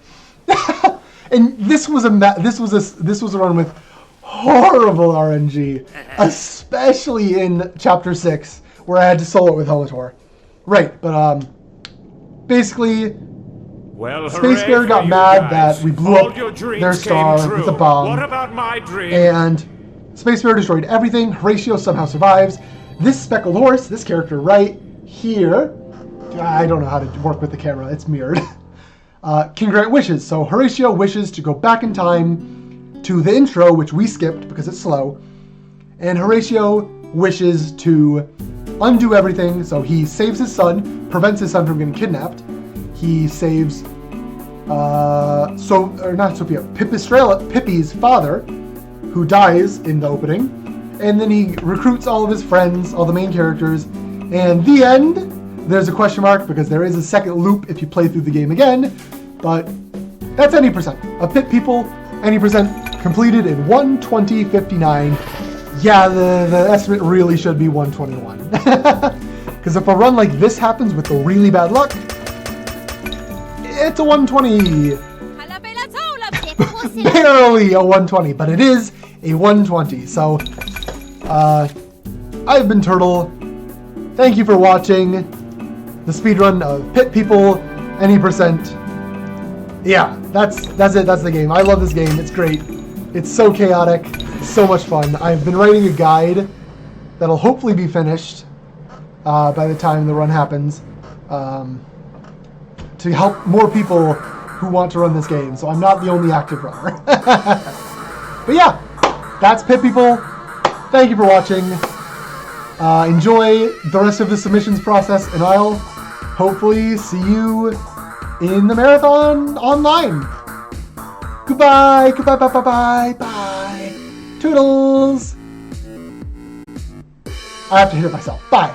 Speaker 1: And this was a run with horrible RNG, especially in Chapter 6, where I had to solo it with Helator. Right, but basically,
Speaker 2: well,
Speaker 1: Space Bear got mad that we blew up their star with a bomb.
Speaker 2: What about my dream?
Speaker 1: And Space Bear destroyed everything. Horatio somehow survives. This speckled horse, this character right here, I don't know how to work with the camera. It's mirrored. Can grant wishes. So Horatio wishes to go back in time to the intro, which we skipped because it's slow. And Horatio wishes to undo everything. So he saves his son, prevents his son from getting kidnapped. He saves, Pippi's father, who dies in the opening. And then he recruits all of his friends, all the main characters. And the end, there's a question mark because there is a second loop if you play through the game again. But that's any percent. Of Pit People, any percent completed in 1:20:59. Yeah, the estimate really should be 1:21. Because if a run like this happens with the really bad luck, it's a 1:20. Barely a 1:20, but it is a 1:20. So, I've been Turtle. Thank you for watching the speedrun of Pit People, any percent. Yeah, that's it. That's the game. I love this game. It's great. It's so chaotic. It's so much fun. I've been writing a guide that'll hopefully be finished by the time the run happens to help more people who want to run this game. So I'm not the only active runner. But yeah, that's Pit People. Thank you for watching. Enjoy the rest of the submissions process, and I'll hopefully see you in the marathon online. Goodbye. Goodbye. Bye. Bye. Bye. Toodles! I have to hear it myself. Bye.